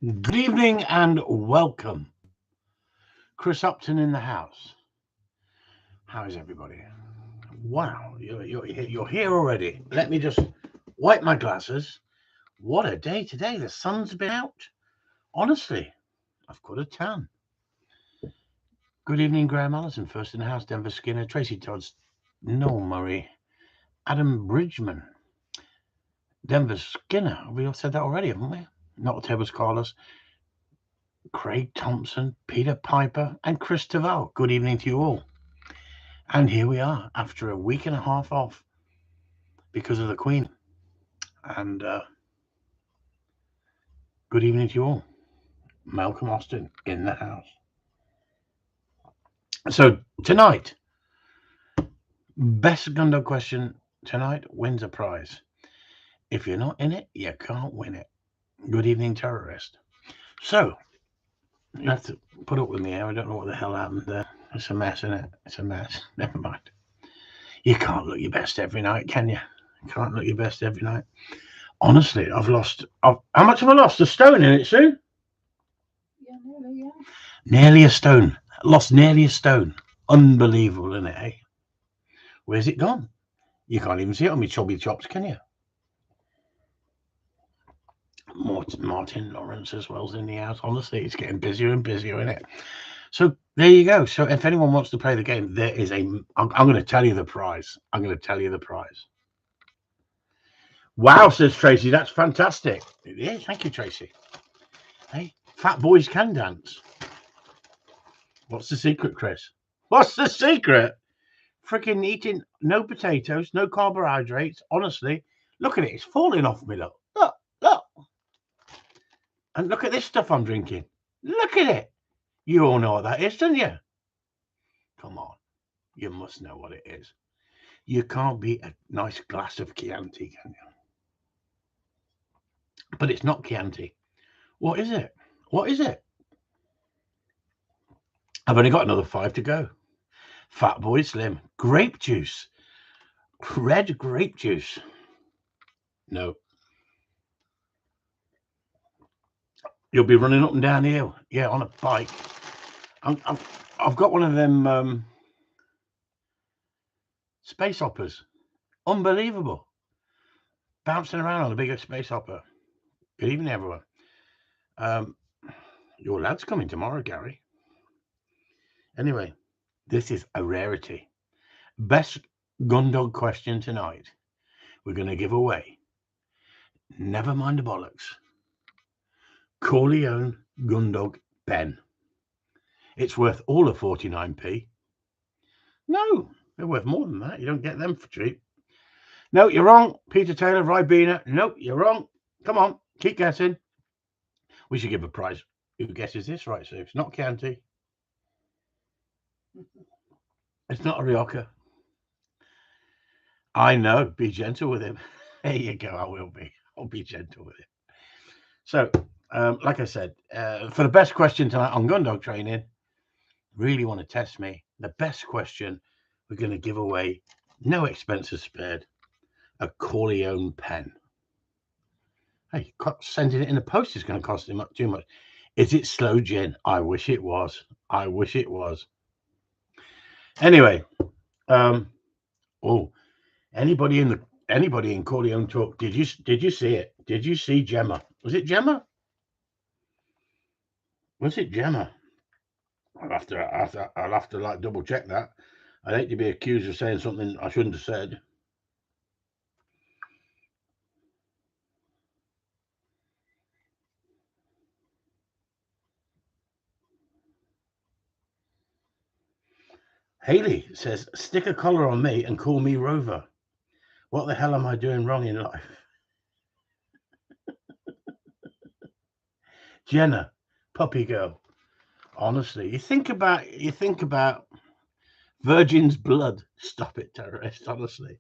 Good evening and welcome. Chris Upton in the house. How is everybody? Wow, you're here already. Let me just wipe my glasses. What a day today. The sun's been out. Honestly, I've got a tan. Good evening, Graham Allison, first in the house. Denver Skinner, Tracy Todds, Noel Murray, Adam Bridgman, Denver Skinner. We all said that already, haven't we? Not Tables Carlos, Craig Thompson, Peter Piper, and Chris Taval. Good evening to you all. And here we are after a week and a half off because of the Queen. And good evening to you all. Malcolm Austin in the house. So tonight, best Gundog question tonight wins a prize. If you're not in it, you can't win it. Good evening, terrorist. So you have to put up with me here. I don't know what the hell happened there. It's a mess, isn't it? It's a mess. Never mind. You can't look your best every night, can you? You can't look your best every night. Honestly, I've lost. How much have I lost? A stone in it soon? Yeah, nearly, yeah. Nearly a stone. Lost nearly a stone. Unbelievable, isn't it, eh? Where's it gone? You can't even see it on me chubby chops, can you? Martin Lawrence as well's in the house. Honestly, it's getting busier and busier, isn't it? So there you go. So if anyone wants to play the game, there is a. I'm going to tell you the prize. I'm going to tell you the prize. Wow, says Tracy. That's fantastic. It is. Thank you, Tracy. Hey, fat boys can dance. What's the secret, Chris? What's the secret? Freaking eating no potatoes, no carbohydrates. Honestly, look at it. It's falling off me. Look. And look at this stuff I'm drinking. Look at it. You all know what that is, don't you? Come on. You must know what it is. You can't beat a nice glass of Chianti, can you? But it's not Chianti. What is it? What is it? I've only got another 5 to go. Fat Boy Slim. Grape juice. Red grape juice. No. You'll be running up and down the hill. Yeah, on a bike. I've got one of them space hoppers. Unbelievable. Bouncing around on a bigger space hopper. Good evening, everyone. Um, your lad's coming tomorrow, Gary. Anyway, this is a rarity. Best Gundog question tonight. We're going to give away, never mind the bollocks, Corleone Gundog pen. It's worth all of 49p. No, they're worth more than that. You don't get them for cheap. No, you're wrong. Peter Taylor, Ribena. No, you're wrong. Come on, keep guessing. We should give a prize. Who guesses this right, so it's not Chianti. It's not a Rioja. I know. Be gentle with him. There you go. I will be. I'll be gentle with him. So, like I said, for the best question tonight on Gundog training, really want to test me. The best question, we're going to give away, no expenses spared, a Corleone pen. Hey, sending it in the post is going to cost him too much. Is it slow gin? I wish it was. I wish it was. Anyway, oh, anybody in Corleone talk? Did you see it? Did you see Gemma? Was it Gemma? Was it Gemma? I'll have to like double check that. I'd hate to be accused of saying something I shouldn't have said. Haley says, stick a collar on me and call me Rover. What the hell am I doing wrong in life? Jenna, puppy girl. Honestly, you think about Virgin's blood. Stop it, terrorist. Honestly,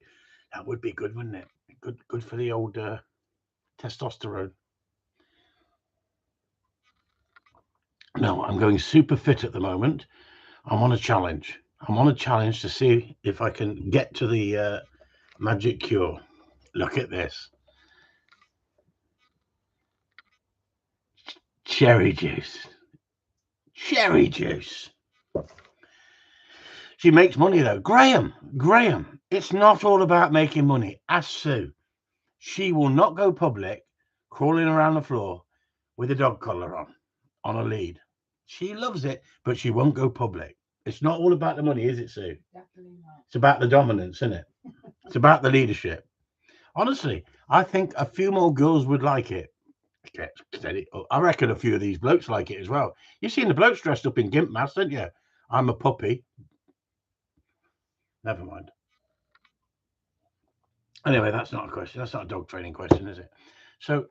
that would be good, wouldn't it? Good for the old testosterone. No, I'm going super fit at the moment. I'm on a challenge. I'm on a challenge to see if I can get to the magic cure. Look at this. Cherry juice. Cherry juice. She makes money though. Graham, it's not all about making money. Ask Sue. She will not go public crawling around the floor with a dog collar on a lead. She loves it, but she won't go public. It's not all about the money, is it, Sue? Definitely not. It's about the dominance, isn't it? It's about the leadership. Honestly, I think a few more girls would like it. Steady. I reckon a few of these blokes like it as well. You've seen the blokes dressed up in gimp masks, haven't you? I'm a puppy. Never mind. Anyway, that's not a question. That's not a dog training question, is it? So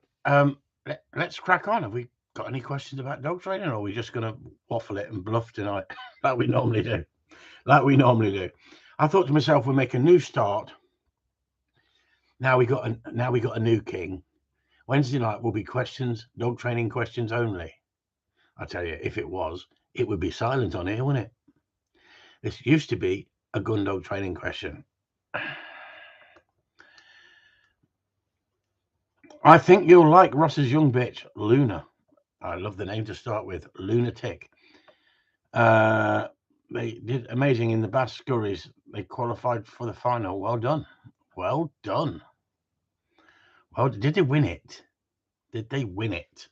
let's crack on. Have we got any questions about dog training, or are we just going to waffle it and bluff tonight like we normally do? I thought to myself, we'll make a new start. Now we got a new king. Wednesday night will be questions, dog training questions only. I tell you, if it was, it would be silent on here, wouldn't it? This used to be a gun dog training question. I think you'll like Ross's young bitch, Luna. I love the name to start with, Lunatic. They did amazing in the Bass Scurries. They qualified for the final. Well done. Well, did they win it? Did they win it?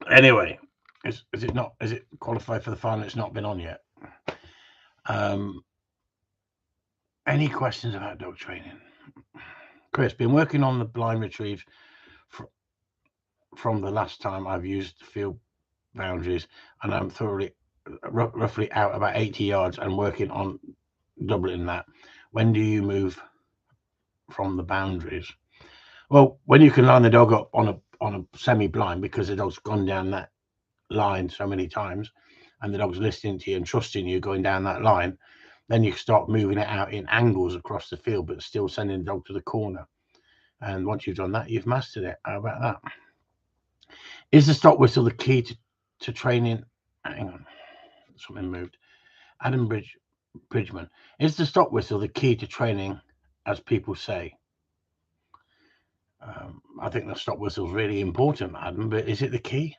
Anyway, is it not? Is it qualified for the final? It's not been on yet. Any questions about dog training? Chris, been working on the blind retrieve from the last time I've used field boundaries, and I'm roughly out about 80 yards and working on doubling that. When do you move from the boundaries? Well, when you can line the dog up on a semi-blind, because the dog's gone down that line so many times and the dog's listening to you and trusting you going down that line, then you start moving it out in angles across the field, but still sending the dog to the corner. And once you've done that, you've mastered it. How about that? Is the stop whistle the key to training? Hang on, something moved. Adam Bridgman. Is the stop whistle the key to training, as people say? I think the stop whistle is really important, Adam, but is it the key?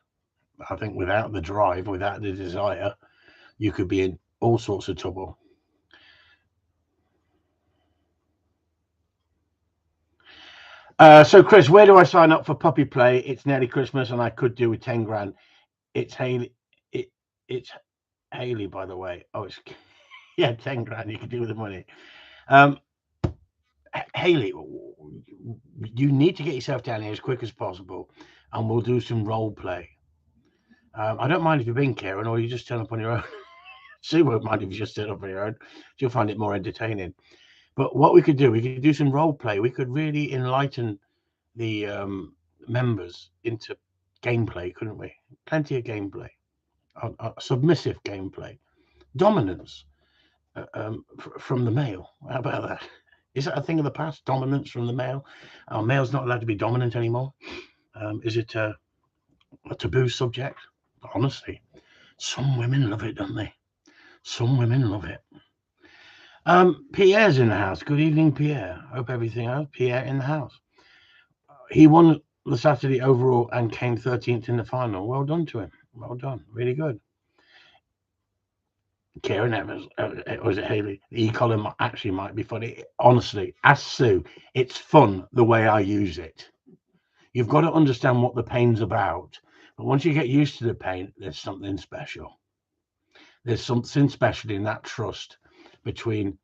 I think without the drive, without the desire, you could be in all sorts of trouble. So, Chris, where do I sign up for puppy play? It's nearly Christmas, and I could do with 10 grand. It's Haley. It's Haley, by the way. Oh, it's 10 grand. You can do with the money. Haley, you need to get yourself down here as quick as possible, and we'll do some role play. I don't mind if you've been Karen, or you just turn up on your own. Sue won't mind if you just turn up on your own. She'll find it more entertaining. But what we could do some role play. We could really enlighten the members into gameplay, couldn't we? Plenty of gameplay, submissive gameplay, dominance from the male. How about that? Is that a thing of the past? Dominance from the male? Are males not allowed to be dominant anymore? Is it a taboo subject? Honestly, some women love it, don't they? Some women love it. Pierre's in the house. Good evening, Pierre. Hope everything else. Pierre in the house. He won the Saturday overall and came 13th in the final. Well done to him. Well done. Really good. Karen Evans, was it Haley? The e-collar actually might be funny. Honestly, ask Sue. It's fun the way I use it. You've got to understand what the pain's about. But once you get used to the pain, there's something special. There's something special in that trust between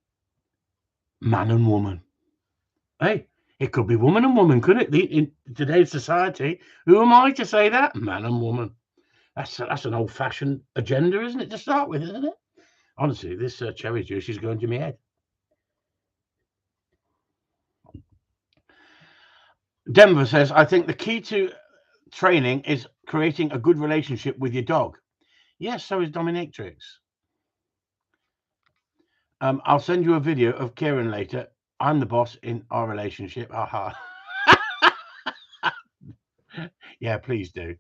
man and woman. Hey, it could be woman and woman, couldn't it? In today's society, who am I to say that? Man and woman. That's an old-fashioned agenda, isn't it, to start with, isn't it? Honestly, this cherry juice is going to my head. Denver says, I think the key to training is creating a good relationship with your dog. Yes, so is dominatrix. I'll send you a video of Kieran later. I'm the boss in our relationship. Aha. Yeah, please do.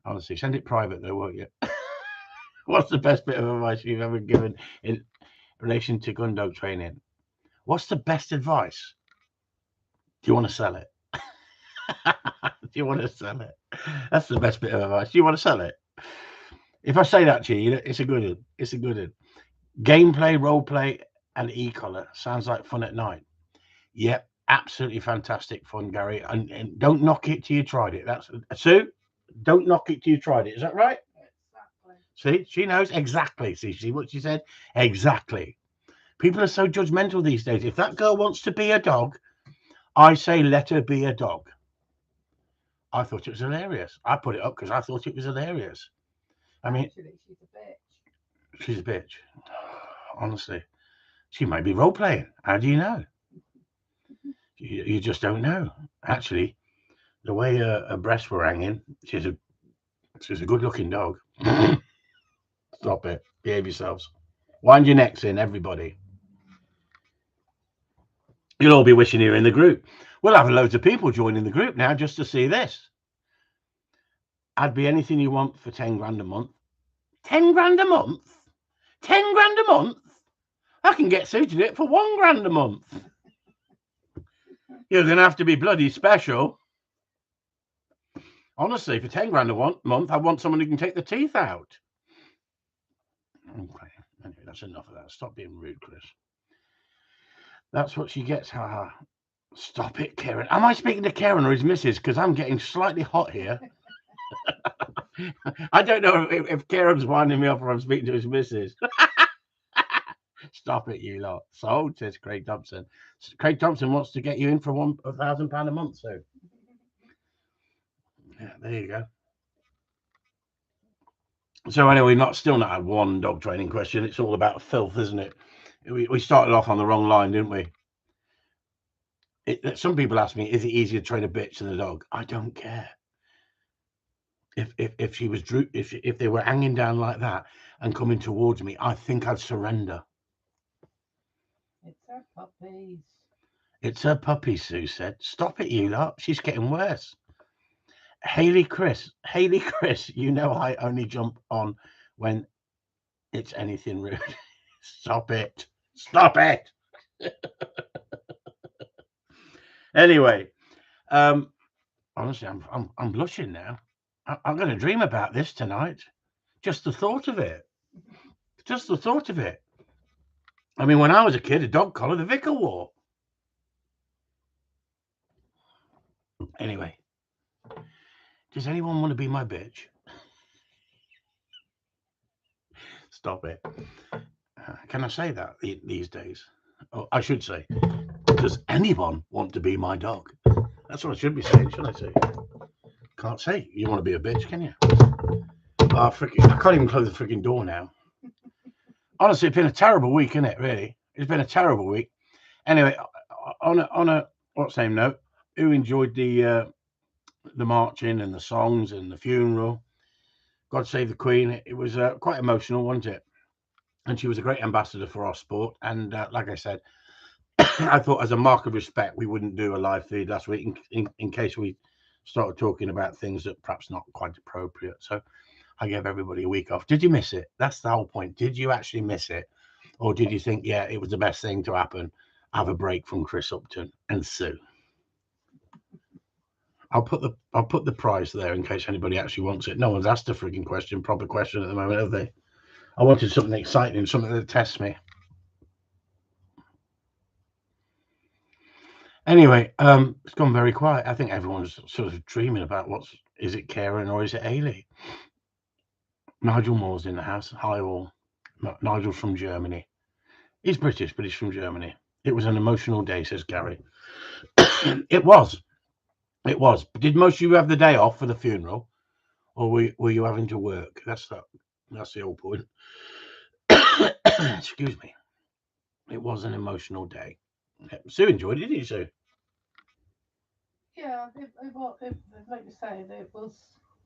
Honestly, send it private though, won't you? What's the best bit of advice you've ever given in relation to Gundog training? What's the best advice? Do you want to sell it? Do you want to sell it? That's the best bit of advice. Do you want to sell it? If I say that to you, it's a good one. It's a good one. Gameplay, role play, and e-collar sounds like fun at night. Yep, absolutely fantastic fun, Gary. And don't knock it till you tried it. That's Sue. Don't knock it till you tried it. Is that right? Exactly. See, she knows exactly. See what she said? Exactly. People are so judgmental these days. If that girl wants to be a dog, I say let her be a dog. I thought it was hilarious. I put it up because I thought it was hilarious. I mean, Actually, she's a bitch. she's a bitch. Honestly, she might be role playing. How do you know? You just don't know. Actually, the way her breasts were hanging, she's a good looking dog. Stop it. Behave yourselves. Wind your necks in, everybody. You'll all be wishing you were in the group. We'll have loads of people joining the group now just to see this. I'd be anything you want for 10 grand a month. 10 grand a month? 10 grand a month? I can get suited it for 1 grand a month. You're going to have to be bloody special. Honestly, for 10 grand a month, I want someone who can take the teeth out. Okay, anyway, that's enough of that. Stop being rude, Chris. That's what she gets, haha. Stop it, Karen. Am I speaking to Karen or his missus? Because I'm getting slightly hot here. I don't know if Karen's winding me up or I'm speaking to his missus. Stop it, you lot. Sold, says Craig Thompson. Craig Thompson wants to get you in for £1,000 a month, so. Yeah, there you go. So anyway, still not had one dog training question. It's all about filth, isn't it? We started off on the wrong line, didn't we? Some people ask me, is it easier to train a bitch than a dog? I don't care. If she was if they were hanging down like that and coming towards me, I think I'd surrender. It's her puppies. It's her puppy, Sue said. Stop it, you lot. She's getting worse. Haley Chris, you know I only jump on when it's anything rude. Stop it. Stop it. Anyway, honestly, I'm blushing now. I'm going to dream about this tonight. Just the thought of it. Just the thought of it. I mean, when I was a kid, a dog collar the vicar wore. Anyway, does anyone want to be my bitch? Stop it. Can I say that these days? Oh, I should say, does anyone want to be my dog? That's what I should be saying, shouldn't I say? Can't say you want to be a bitch, can you? I can't even close the freaking door now. Honestly, it's been a terrible week, isn't it? Really, it's been a terrible week. Anyway, on a what's name note, who enjoyed the marching and the songs and the funeral? God save the Queen. It was quite emotional, wasn't it? And she was a great ambassador for our sport. And like I said, I thought as a mark of respect, we wouldn't do a live feed last week in case we started talking about things that perhaps not quite appropriate. So I gave everybody a week off. Did you miss it? That's the whole point. Did you actually miss it? Or did you think, yeah, it was the best thing to happen? Have a break from Chris Upton and Sue. I'll put the prize there in case anybody actually wants it. No one's asked a freaking proper question at the moment, have they? I wanted something exciting, something that tests me. Anyway, it's gone very quiet. I think everyone's sort of dreaming about is it Karen or is it Ailey? Nigel Moore's in the house. Hi all. Nigel's from Germany. He's British, but he's from Germany. It was an emotional day, says Gary. It was. Did most of you have the day off for the funeral? Or were you having to work? That's the whole point. Excuse me. It was an emotional day. Sue enjoyed it, didn't you, Sue? Yeah, like you say, it was.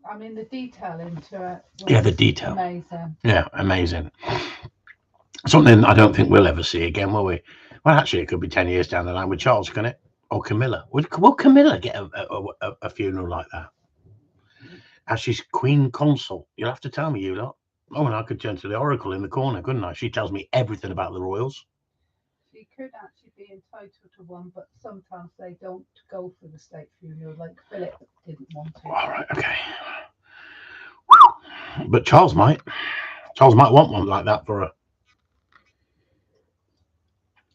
I mean, the detail into it. Yeah, the detail. Amazing. Yeah, amazing. Something I don't think we'll ever see again, will we? Well, actually, it could be 10 years down the line with Charles, can it? Or Camilla. Will Camilla get a funeral like that? As she's Queen Consort. You'll have to tell me, you lot. Oh, and I could turn to the Oracle in the corner, couldn't I? She tells me everything about the royals. She could actually be entitled to one, but sometimes they don't go for the state funeral. Like Philip didn't want to. All right, okay. But Charles might. Charles might want one like that for a.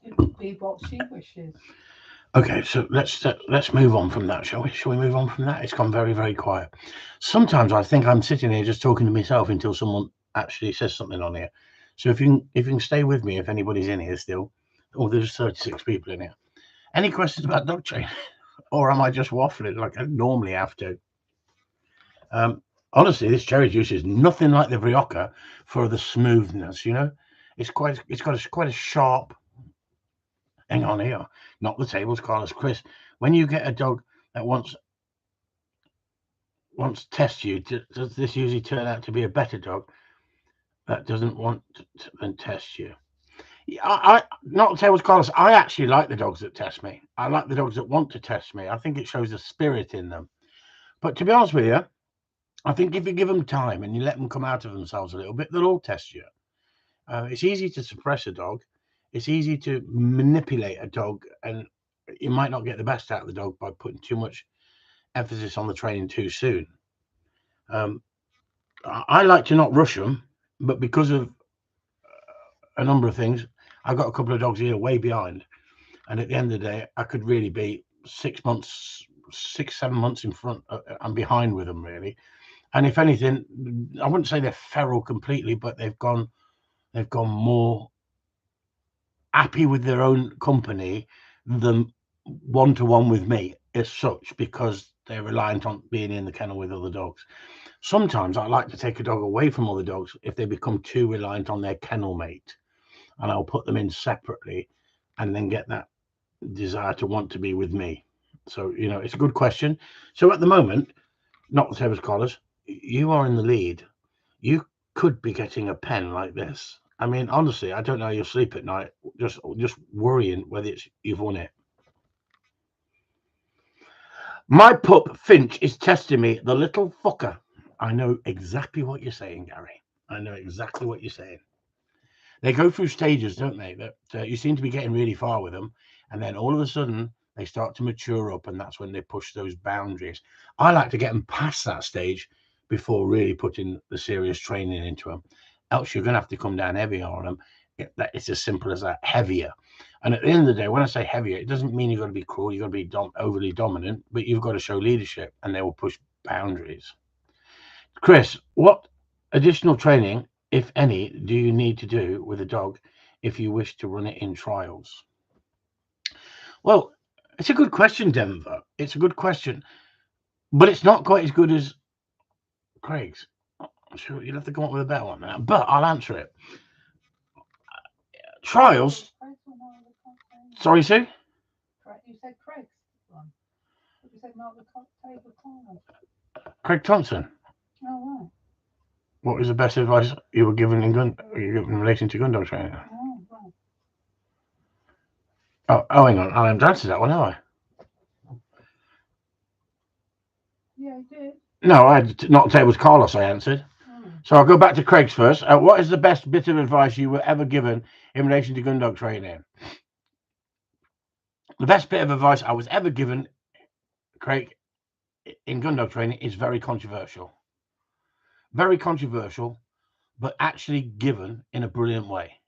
It would be what she wishes. Okay, so let's move on from that, shall we? Shall we move on from that? It's gone very, very quiet. Sometimes I think I'm sitting here just talking to myself until someone actually says something on here. So if you can stay with me, if anybody's in here still, oh, there's 36 people in here. Any questions about dog training, or am I just waffling like I normally have to? Honestly, this cherry juice is nothing like the Brioca for the smoothness. You know, it's quite a sharp. Hang on here, not the tables, Carlos. Chris, when you get a dog that wants test you, does this usually turn out to be a better dog that doesn't want to then test you? I not the tables, Carlos. I actually like the dogs that test me. I like the dogs that want to test me. I think it shows a spirit in them. But to be honest with you, I think if you give them time and you let them come out of themselves a little bit, they'll all test you. It's easy to suppress a dog. It's easy to manipulate a dog, and you might not get the best out of the dog by putting too much emphasis on the training too soon. I like to not rush them, but because of a number of things, I've got a couple of dogs here way behind, and at the end of the day, I could really be 6 months, 7 months in front. I'm behind with them really, and if anything, I wouldn't say they're feral completely, but they've gone more happy with their own company than one-to-one with me as such, because they're reliant on being in the kennel with other dogs. Sometimes I like to take a dog away from other dogs if they become too reliant on their kennel mate, and I'll put them in separately and then get that desire to want to be with me. So, you know, it's a good question. So at the moment, not the tables, collars, you are in the lead. You could be getting a pen like this. I mean, honestly, I don't know how you'll sleep at night, just worrying whether you've won it. My pup Finch is testing me, the little fucker. I know exactly what you're saying, Gary. I know exactly what you're saying. They go through stages, don't they? That you seem to be getting really far with them, and then all of a sudden they start to mature up, and that's when they push those boundaries. I like to get them past that stage before really putting the serious training into them. Else you're going to have to come down heavier on them. It's as simple as that, heavier. And at the end of the day, when I say heavier, it doesn't mean you've got to be cruel, you've got to be overly dominant, but you've got to show leadership, and they will push boundaries. Chris, what additional training, if any, do you need to do with a dog if you wish to run it in trials? Well, it's a good question, Denver. It's a good question, but it's not quite as good as Craig's. I'm sure you'll have to come up with a better one now, but I'll answer it. Trials. Sorry, Sue? You said Craig's one. You said not the table corner. Craig Thompson. Oh, right. What was the best advice you were given in relation to gun dog training? Oh, right. Oh, hang on. I haven't answered that one, have I? Yeah, I did. No, I had not tables Carlos. I answered. So I'll go back to Craig's first. What is the best bit of advice you were ever given in relation to gun dog training? The best bit of advice I was ever given, Craig, in gun dog training is very controversial. Very controversial, but actually given in a brilliant way.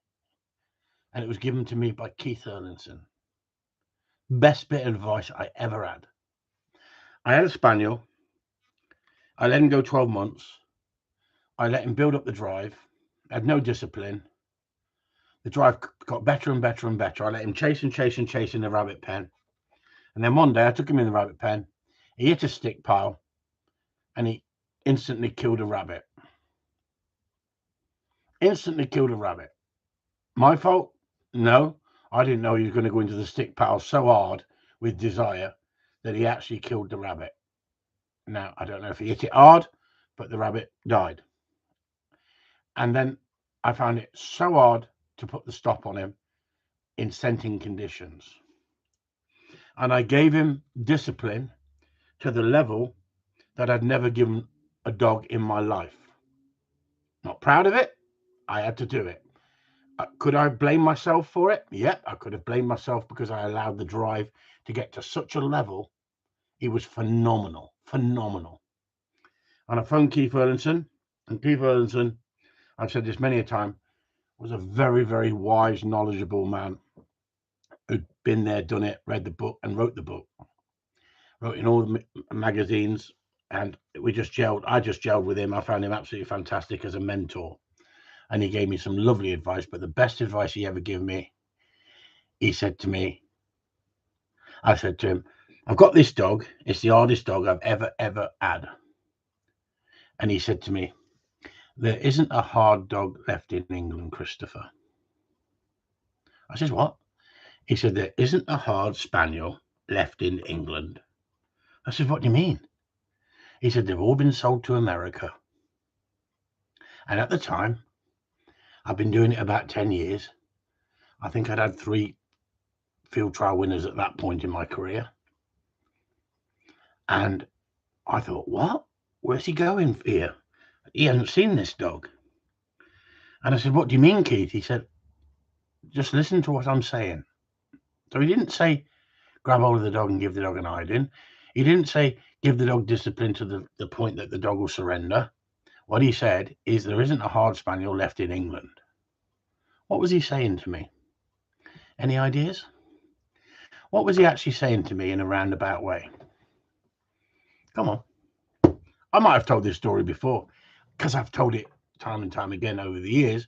And it was given to me by Keith Erlinson. Best bit of advice I ever had. I had a spaniel. I let him go 12 months. I let him build up the drive. I had no discipline. The drive got better and better and better. I let him chase and chase and chase in the rabbit pen. And then one day I took him in the rabbit pen. He hit a stick pile and he instantly killed a rabbit. Instantly killed a rabbit. My fault? No. I didn't know he was going to go into the stick pile so hard with desire that he actually killed the rabbit. Now, I don't know if he hit it hard, but the rabbit died. And then I found it so hard to put the stop on him in scenting conditions. And I gave him discipline to the level that I'd never given a dog in my life. Not proud of it. I had to do it. Could I blame myself for it? Yeah, I could have blamed myself because I allowed the drive to get to such a level. He was phenomenal, phenomenal. And I phoned Keith Erlinson, and Keith Erlinson, I've said this many a time, was a very, very wise, knowledgeable man who'd been there, done it, read the book, and wrote the book. Wrote in all the magazines, and we just gelled. I just gelled with him. I found him absolutely fantastic as a mentor, and he gave me some lovely advice. But the best advice he ever gave me, he said to me, I said to him, I've got this dog. It's the hardest dog I've ever had. And he said to me, there isn't a hard dog left in England, Christopher. I said, what? He said, there isn't a hard spaniel left in England. I said, what do you mean? He said, they've all been sold to America. And at the time, I've been doing it about 10 years. I think I'd had 3 field trial winners at that point in my career. And I thought, what? Where's he going here? He hasn't seen this dog. And I said, what do you mean, Keith? He said, just listen to what I'm saying. So he didn't say, grab hold of the dog and give the dog an hiding. He didn't say, give the dog discipline to the point that the dog will surrender. What he said is, there isn't a hard spaniel left in England. What was he saying to me? Any ideas? What was he actually saying to me in a roundabout way? Come on. I might have told this story before, because I've told it time and time again over the years.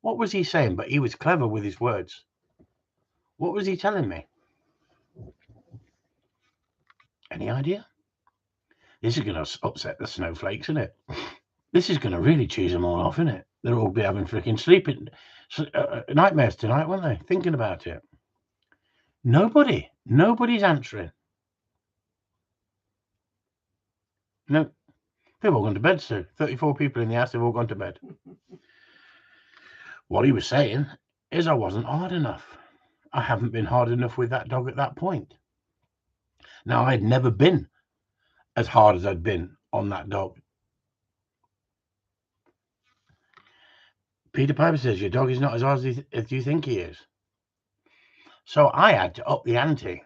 What was he saying? But he was clever with his words. What was he telling me? Any idea? This is going to upset the snowflakes, isn't it? This is going to really cheese them all off, isn't it? They'll all be having freaking sleeping nightmares tonight, won't they? Thinking about it. Nobody's answering. No, they've all gone to bed, Sue. 34 people in the house, they've all gone to bed. What he was saying is, I wasn't hard enough. I haven't been hard enough with that dog at that point. Now, I'd never been as hard as I'd been on that dog. Peter Piper says, your dog is not as hard as you think he is. So I had to up the ante.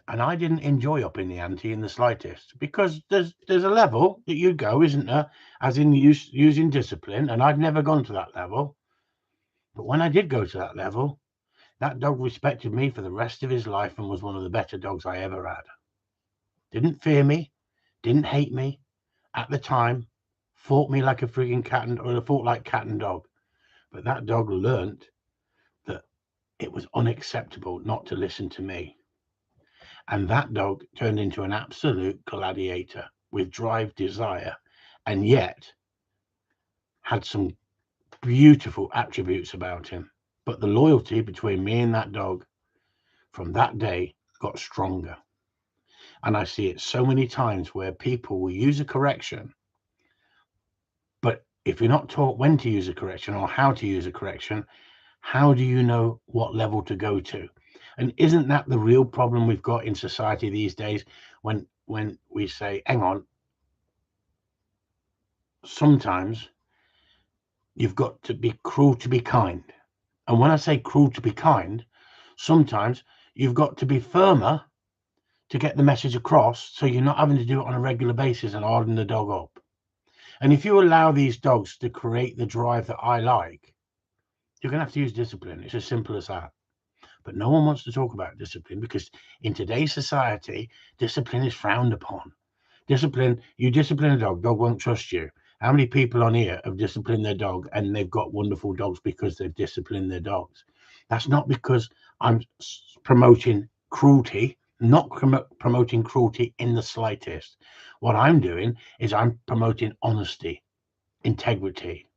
And I didn't enjoy upping the ante in the slightest, because there's a level that you go, isn't there, as in using discipline, and I'd never gone to that level. But when I did go to that level, that dog respected me for the rest of his life and was one of the better dogs I ever had. Didn't fear me, didn't hate me at the time, fought me like a freaking fought like cat and dog. But that dog learnt that it was unacceptable not to listen to me. And that dog turned into an absolute gladiator with drive, desire, and yet had some beautiful attributes about him. But the loyalty between me and that dog from that day got stronger. And I see it so many times where people will use a correction, but if you're not taught when to use a correction or how to use a correction, how do you know what level to go to? And isn't that the real problem we've got in society these days, when we say, hang on, sometimes you've got to be cruel to be kind. And when I say cruel to be kind, sometimes you've got to be firmer to get the message across, so you're not having to do it on a regular basis and harden the dog up. And if you allow these dogs to create the drive that I like, you're going to have to use discipline. It's as simple as that. But no one wants to talk about discipline, because in today's society, discipline is frowned upon. You discipline a dog won't trust you. How many people on here have disciplined their dog and they've got wonderful dogs because they've disciplined their dogs? That's not because I'm promoting cruelty, not promoting cruelty in the slightest. What I'm doing is I'm promoting honesty, integrity.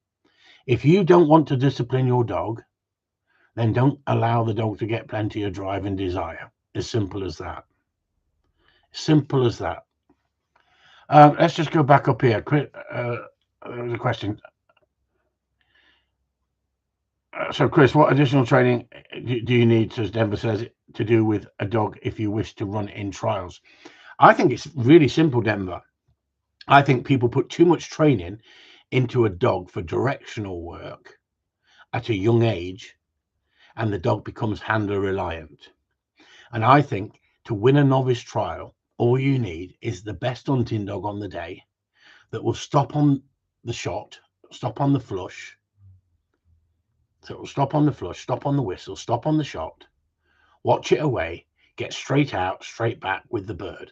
If you don't want to discipline your dog, then don't allow the dog to get plenty of drive and desire. As simple as that. Simple as that. Let's just go back up here. There was a question. So, Chris, what additional training do you need, as Denver says, to do with a dog if you wish to run in trials? I think it's really simple, Denver. I think people put too much training into a dog for directional work at a young age, and the dog becomes handler reliant. And I think to win a novice trial, all you need is the best hunting dog on the day that will stop on the shot, stop on the flush. So it will stop on the flush, stop on the whistle, stop on the shot, watch it away, get straight out, straight back with the bird.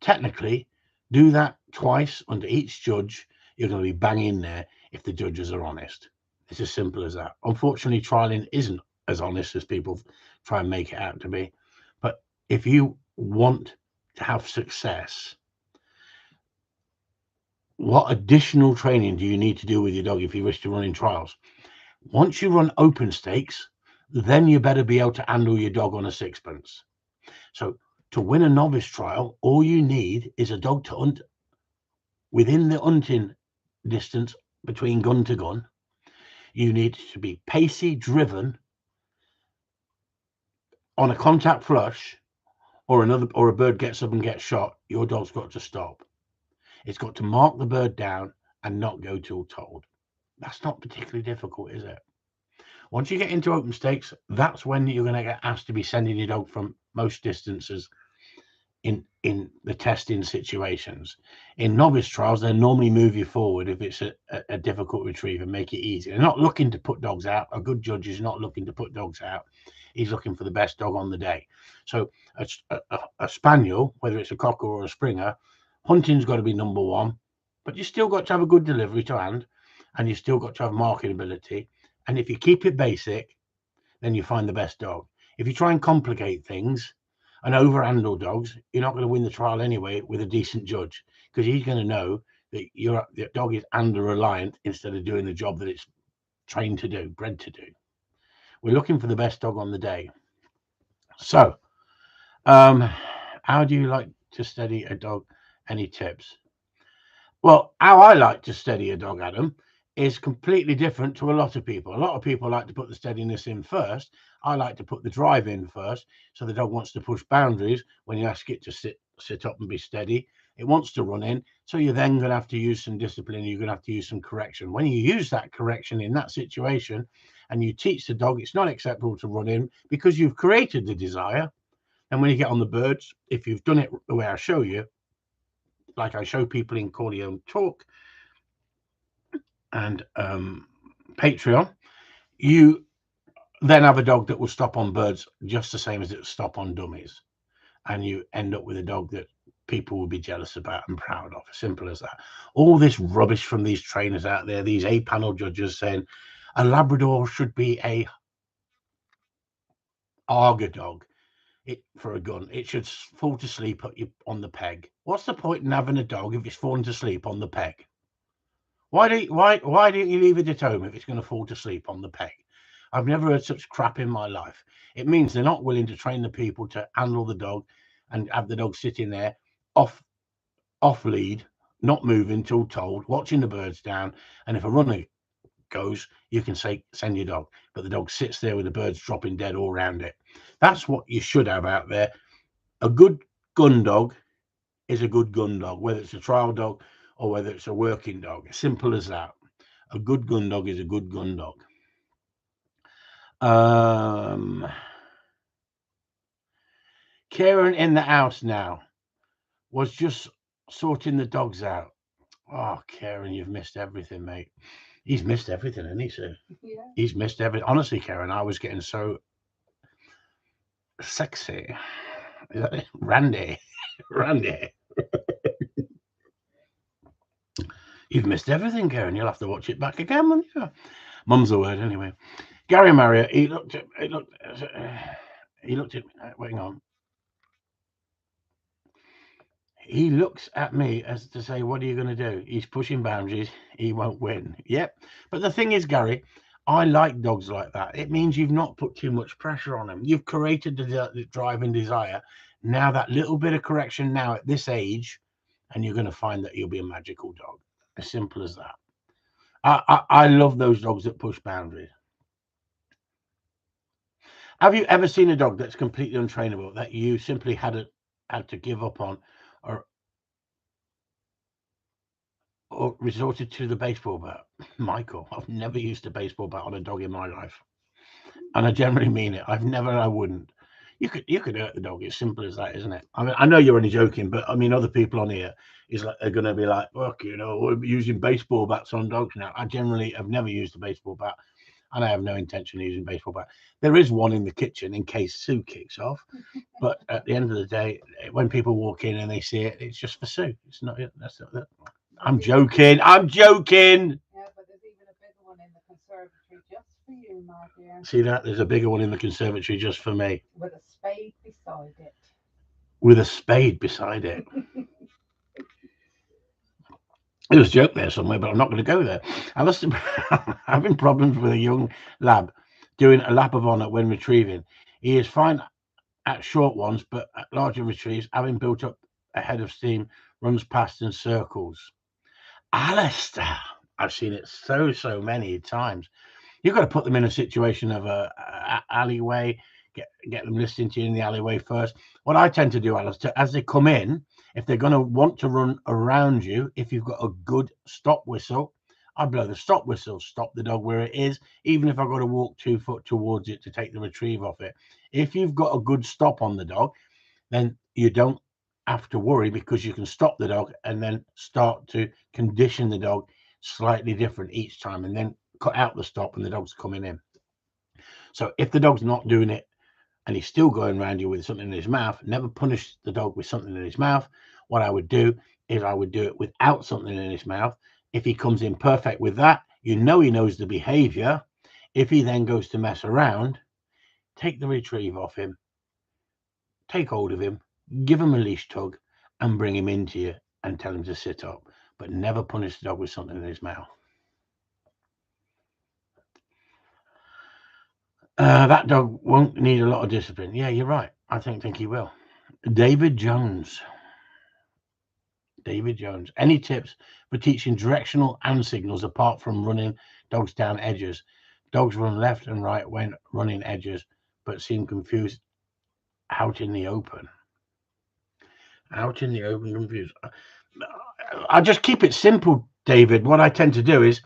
Technically, do that twice under each judge. You're going to be bang in there if the judges are honest. It's as simple as that. Unfortunately, trialing isn't as honest as people try and make it out to be. But if you want to have success, what additional training do you need to do with your dog if you wish to run in trials? Once you run open stakes, then you better be able to handle your dog on a sixpence. So to win a novice trial, all you need is a dog to hunt within the hunting distance between gun to gun. You need to be pacey, driven on a contact flush, or a bird gets up and gets shot. Your dog's got to stop. It's got to mark the bird down and not go till told. That's not particularly difficult, is it? Once you get into open stakes, that's when you're going to get asked to be sending your dog from most distances in the testing situations. In novice trials, they normally move you forward if it's a difficult retrieve and make it easy. They're not looking to put dogs out. A good judge is not looking to put dogs out. He's looking for the best dog on the day. So a spaniel, whether it's a cocker or a springer, hunting's got to be number one, but you still got to have a good delivery to hand, and you still got to have marking ability. And if you keep it basic, then you find the best dog. If you try and complicate things and overhandle dogs, you're not going to win the trial anyway with a decent judge, because he's going to know that your dog is under reliant instead of doing the job that it's trained to do, bred to do. We're looking for the best dog on the day. So, how do you like to steady a dog? Any tips? Well, how I like to steady a dog, Adam, is completely different to a lot of people. A lot of people like to put the steadiness in first. I like to put the drive in first. So the dog wants to push boundaries. When you ask it to sit up and be steady, it wants to run in. So you're then going to have to use some discipline. You're going to have to use some correction. When you use that correction in that situation and you teach the dog it's not acceptable to run in because you've created the desire. And when you get on the birds, if you've done it the way I show you, like I show people in Corleone Talk and Patreon, you then have a dog that will stop on birds just the same as it will stop on dummies. And you end up with a dog that people will be jealous about and proud of. Simple as that. All this rubbish from these trainers out there, these A-panel judges saying a Labrador should be a Arga dog. For a gun, it should fall to sleep on the peg. What's the point in having a dog if it's falling to sleep on the peg? Why don't you leave it at home if it's going to fall to sleep on the peg? I've never heard such crap in my life. It means they're not willing to train the people to handle the dog and have the dog sitting there off lead, not moving till told, watching the birds down. And if a runner goes, you can say send your dog, but the dog sits there with the birds dropping dead all around it. That's what you should have out there. A good gun dog is a good gun dog, whether it's a trial dog or whether it's a working dog. Simple as that. A good gun dog is a good gun dog. Kieran in the house now was just sorting the dogs out. Oh, Kieran, you've missed everything, mate. He's missed everything, hasn't he, sir? Yeah. He's missed everything. Honestly, Karen, I was getting so sexy. Is that it? Randy. You've missed everything, Karen. You'll have to watch it back again, won't you? Mum's the word, anyway. Gary Marriott, he looked at waiting on. He looks at me as to say, what are you going to do? He's pushing boundaries. He won't win. Yep. But the thing is, Gary, I like dogs like that. It means you've not put too much pressure on them. You've created the drive and desire. Now that little bit of correction now at this age, and you're going to find that you'll be a magical dog. As simple as that. I love those dogs that push boundaries. Have you ever seen a dog that's completely untrainable that you simply had to give up on, or resorted to the baseball bat? Michael, I've never used a baseball bat on a dog in my life, and I generally mean it. I wouldn't. You could hurt the dog. It's simple as that, isn't it? I mean, I know you're only joking, but I mean, other people on here is like they're going to be like, look, we're using baseball bats on dogs now. I generally have never used a baseball bat, and I have no intention of using baseball bat. There is one in the kitchen in case Sue kicks off, but at the end of the day, when people walk in and they see it, it's just for Sue. It's not. That's not. I'm joking. I'm joking. Yeah, but there's even a bigger one in the conservatory just for you, my dear. See that? There's a bigger one in the conservatory just for me, With a spade beside it. with a spade beside it. There's a joke there somewhere, but I'm not going to go there. Alistair, having problems with a young lab doing a lap of honour when retrieving. He is fine at short ones, but at larger retrieves, having built up a head of steam, runs past in circles. Alistair, I've seen it so many times. You've got to put them in a situation of a alleyway, get them listening to you in the alleyway first. What I tend to do, Alistair, as they come in, if they're going to want to run around you, if you've got a good stop whistle, I blow the stop whistle, stop the dog where it is, even if I've got to walk 2 foot towards it to take the retrieve off it. If you've got a good stop on the dog, then you don't have to worry because you can stop the dog and then start to condition the dog slightly different each time and then cut out the stop and the dog's coming in. So if the dog's not doing it and he's still going around you with something in his mouth, never punish the dog with something in his mouth. What I would do is I would do it without something in his mouth. If he comes in perfect with that, he knows the behavior. If he then goes to mess around, take the retrieve off him, take hold of him, give him a leash tug and bring him into you and tell him to sit up, but never punish the dog with something in his mouth. That dog won't need a lot of discipline. Yeah, you're right. I think he will. David Jones. Any tips for teaching directional hand signals apart from running dogs down edges? Dogs run left and right when running edges, but seem confused out in the open. Confused. I just keep it simple, David. What I tend to do is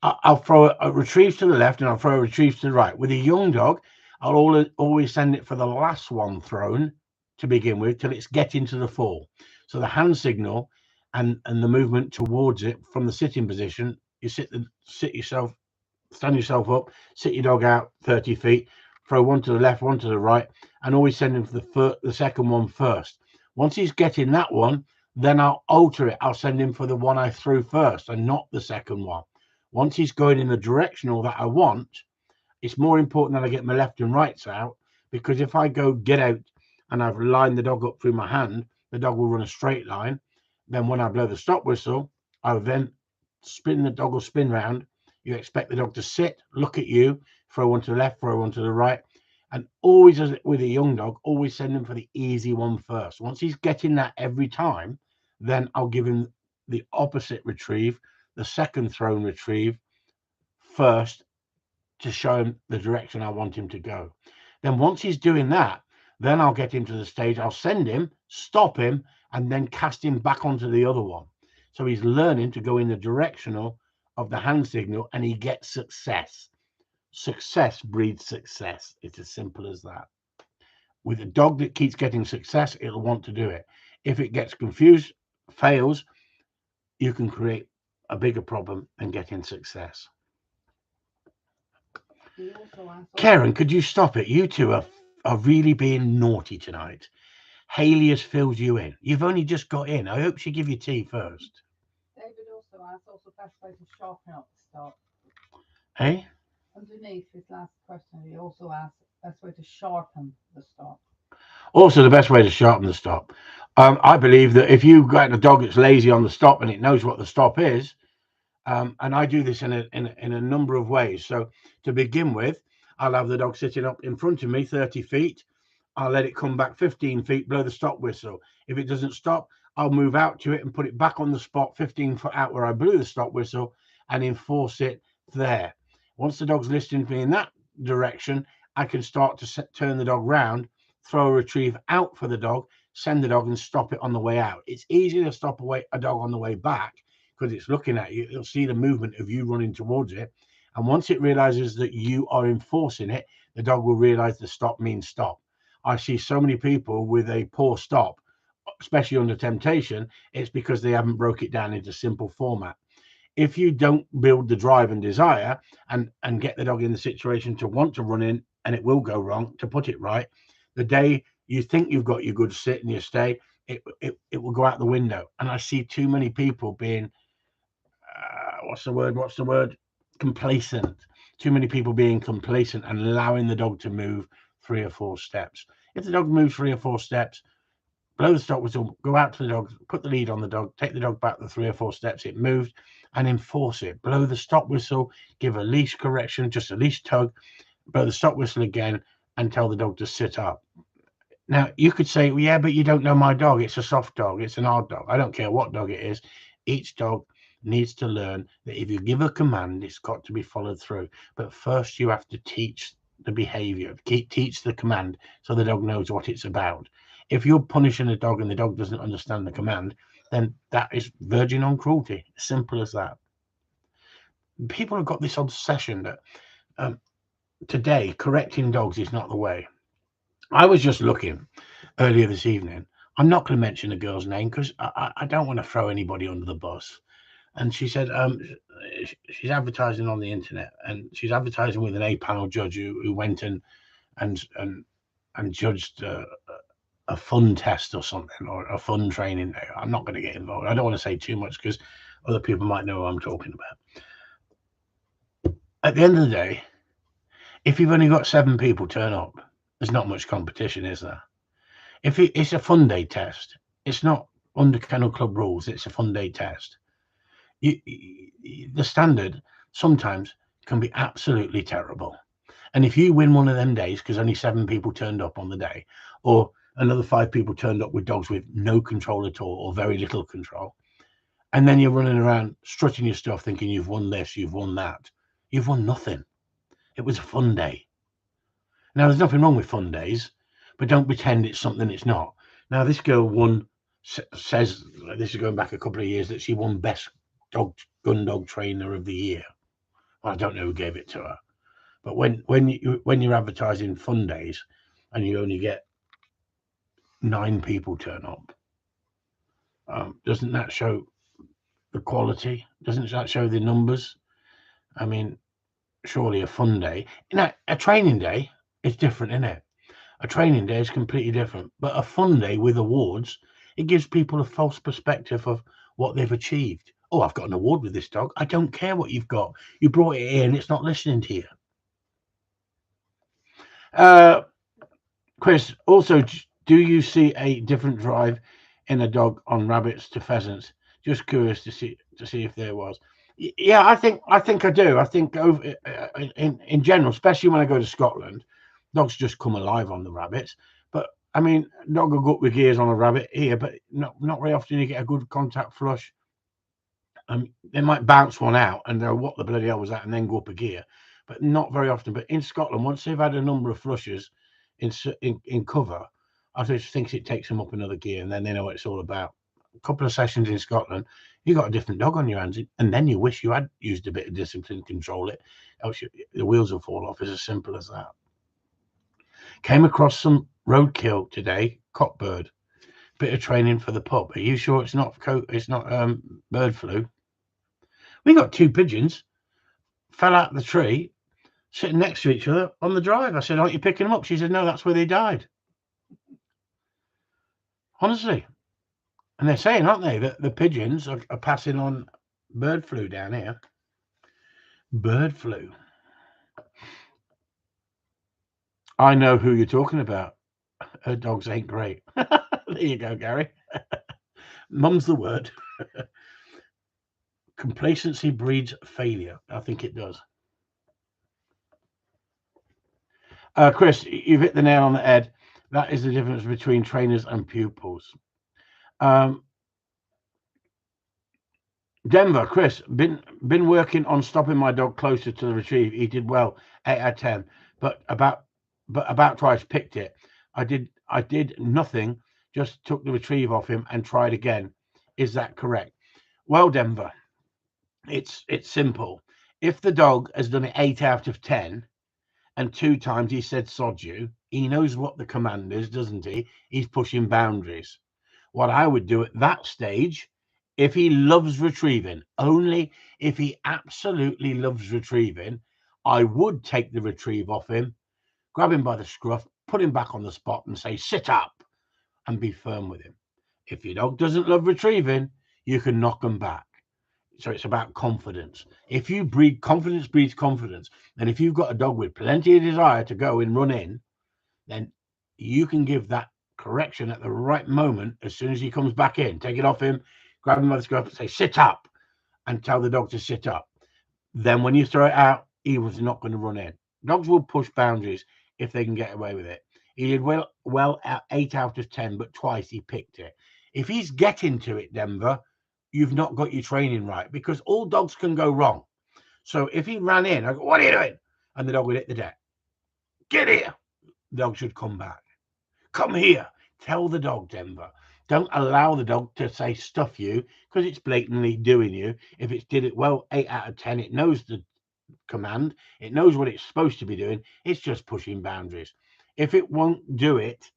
I'll throw a retrieve to the left and I'll throw a retrieve to the right. With a young dog, I'll always send it for the last one thrown to begin with till it's getting to the fall. So the hand signal and the movement towards it from the sitting position, you stand yourself up, sit your dog out 30 feet, throw one to the left, one to the right, and always send him for the second one first. Once he's getting that one, then I'll alter it. I'll send him for the one I threw first and not the second one. Once he's going in the directional that I want, it's more important that I get my left and rights out, because if I go get out and I've lined the dog up through my hand, the dog will run a straight line. Then when I blow the stop whistle, I'll then the dog will spin round. You expect the dog to sit, look at you, throw one to the left, throw one to the right. And always, as with a young dog, always send him for the easy one first. Once he's getting that every time, then I'll give him the opposite retrieve, the second thrown retrieve first, to show him the direction I want him to go. Then once he's doing that, then I'll get him to the stage. I'll send him, stop him, and then cast him back onto the other one. So he's learning to go in the directional of the hand signal and he gets success. Success breeds success. It's as simple as that. With a dog that keeps getting success, it'll want to do it. If it gets confused, fails, you can create a bigger problem and getting success. Karen, could you stop it? You two are really being naughty tonight. Haley has filled you in. You've only just got in. I hope she give you tea first. David also asked, best way to sharpen up the stop. Hey? Underneath his last question, he also asked best way to sharpen the stop. Also, the best way to sharpen the stop. I believe that if you've got a dog that's lazy on the stop and it knows what the stop is, and I do this in a number of ways. So to begin with, I'll have the dog sitting up in front of me 30 feet. I'll let it come back 15 feet, blow the stop whistle. If it doesn't stop, I'll move out to it and put it back on the spot 15 foot out where I blew the stop whistle and enforce it there. Once the dog's listening to me in that direction, I can start to turn the dog round, throw a retrieve out for the dog, send the dog and stop it on the way out. It's easy to stop a dog on the way back because it's looking at you. It'll see the movement of you running towards it. And once it realizes that you are enforcing it, the dog will realize the stop means stop. I see so many people with a poor stop, especially under temptation. It's because they haven't broke it down into simple format. If you don't build the drive and desire and get the dog in the situation to want to run in, and it will go wrong, to put it right, the day you think you've got your good sit and your stay, it will go out the window. And I see too many people being what's the word, complacent. Too many people being complacent and allowing the dog to move 3 or 4 steps. If the dog moves 3 or 4 steps, blow the stop whistle, go out to the dog, put the lead on the dog, take the dog back the 3 or 4 steps it moved, and enforce it. Blow the stop whistle, give a leash correction, just a leash tug, blow the stop whistle again, and tell the dog to sit up. Now, you could say, well, yeah, but you don't know my dog. It's a soft dog. It's an hard dog. I don't care what dog it is. Each dog needs to learn that if you give a command, it's got to be followed through. But first, you have to teach the behavior, teach the command so the dog knows what it's about. If you're punishing a dog and the dog doesn't understand the command, then that is verging on cruelty. Simple as that. People have got this obsession that today correcting dogs is not the way. I was just looking earlier this evening. I'm not going to mention the girl's name because I don't want to throw anybody under the bus. And she said she's advertising on the internet, and she's advertising with an A-panel judge who went and judged a fun test or something, or a fun training day. I'm not going to get involved. I don't want to say too much because other people might know what I'm talking about. At the end of the day, if you've only got 7 people turn up, there's not much competition, is there? If it's a fun day test, it's not under Kennel Club rules, it's a fun day test. The standard sometimes can be absolutely terrible. And if you win one of them days because only 7 people turned up on the day, or another 5 people turned up with dogs with no control at all or very little control, and then you're running around strutting your stuff thinking you've won this, you've won that, you've won nothing. It was a fun day. Now, there's nothing wrong with fun days, but don't pretend it's something it's not. Now, this girl says, this is going back a couple of years, that she won Best Gun Dog Trainer of the Year. Well, I don't know who gave it to her. But when you're advertising fun days and you only get 9 people turn up, doesn't that show the quality? Doesn't that show the numbers? I mean, surely a fun day. A training day is different, isn't it? A training day is completely different. But a fun day with awards, it gives people a false perspective of what they've achieved. Oh, I've got an award with this dog. I don't care what you've got. You brought it in. It's not listening to you. Chris, also, do you see a different drive in a dog on rabbits to pheasants? Just curious to see if there was. Yeah, I think I do. I think in general, especially when I go to Scotland, dogs just come alive on the rabbits. But I mean, dog will go up with gears on a rabbit here, but not very often you get a good contact flush. They might bounce one out and they'll what the bloody hell was that, and then go up a gear, but not very often. But in Scotland, once they've had a number of flushes in cover, I just think it takes them up another gear, and then they know what it's all about. A couple of sessions in Scotland, you got a different dog on your hands, and then you wish you had used a bit of discipline to control it, else the wheels will fall off. It's as simple as that. Came across some roadkill today, cockbird. Bit of training for the pup. Are you sure it's not bird flu? We got 2 pigeons fell out of the tree sitting next to each other on the drive. I said, aren't you picking them up? She said, no, that's where they died. Honestly. And they're saying, aren't they, that the pigeons are passing on bird flu down here. Bird flu. I know who you're talking about. Her dogs ain't great. There you go, Gary. Mum's the word. Complacency breeds failure. I think it does. Chris, you've hit the nail on the head. That is the difference between trainers and pupils. Denver, Chris, been working on stopping my dog closer to the retrieve. He did well, 8 out of 10. But about twice picked it. I did nothing, just took the retrieve off him and tried again. Is that correct? Well, Denver, It's simple. If the dog has done it 8 out of 10 and 2 times he said sod you, he knows what the command is, doesn't he? He's pushing boundaries. What I would do at that stage, if he loves retrieving, only if he absolutely loves retrieving, I would take the retrieve off him, grab him by the scruff, put him back on the spot and say, sit up, and be firm with him. If your dog doesn't love retrieving, you can knock them back. So it's about confidence. If you breed confidence, breeds confidence. And if you've got a dog with plenty of desire to go and run in, then you can give that correction at the right moment. As soon as he comes back in, take it off him, grab him by the scruff, say sit up, and tell the dog to sit up. Then when you throw it out, he was not going to run in. Dogs will push boundaries if they can get away with it. He did well at 8 out of 10, but twice he picked it. If he's getting to it, Denver, you've not got your training right, because all dogs can go wrong. So if he ran in, I go, what are you doing? And the dog would hit the deck. Get here. The dog should come back. Come here. Tell the dog, Denver. Don't allow the dog to say stuff you, because it's blatantly doing you. If it's did it well 8 out of 10, it knows the command. It knows what it's supposed to be doing. It's just pushing boundaries. If it won't do it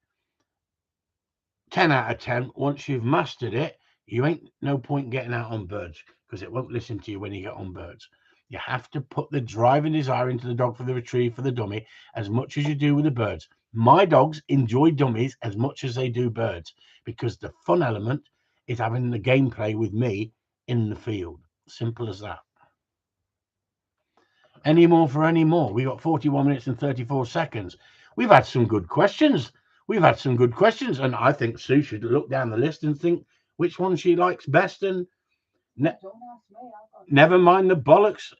10 out of 10, once you've mastered it, you ain't no point getting out on birds, because it won't listen to you when you get on birds. You have to put the drive and desire into the dog for the retrieve, for the dummy, as much as you do with the birds. My dogs enjoy dummies as much as they do birds, because the fun element is having the gameplay with me in the field. Simple as that. Any more for any more? We got 41 minutes and 34 seconds. We've had some good questions. And I think Sue should look down the list and think which one she likes best, and Don't ask me. never mind the bollocks.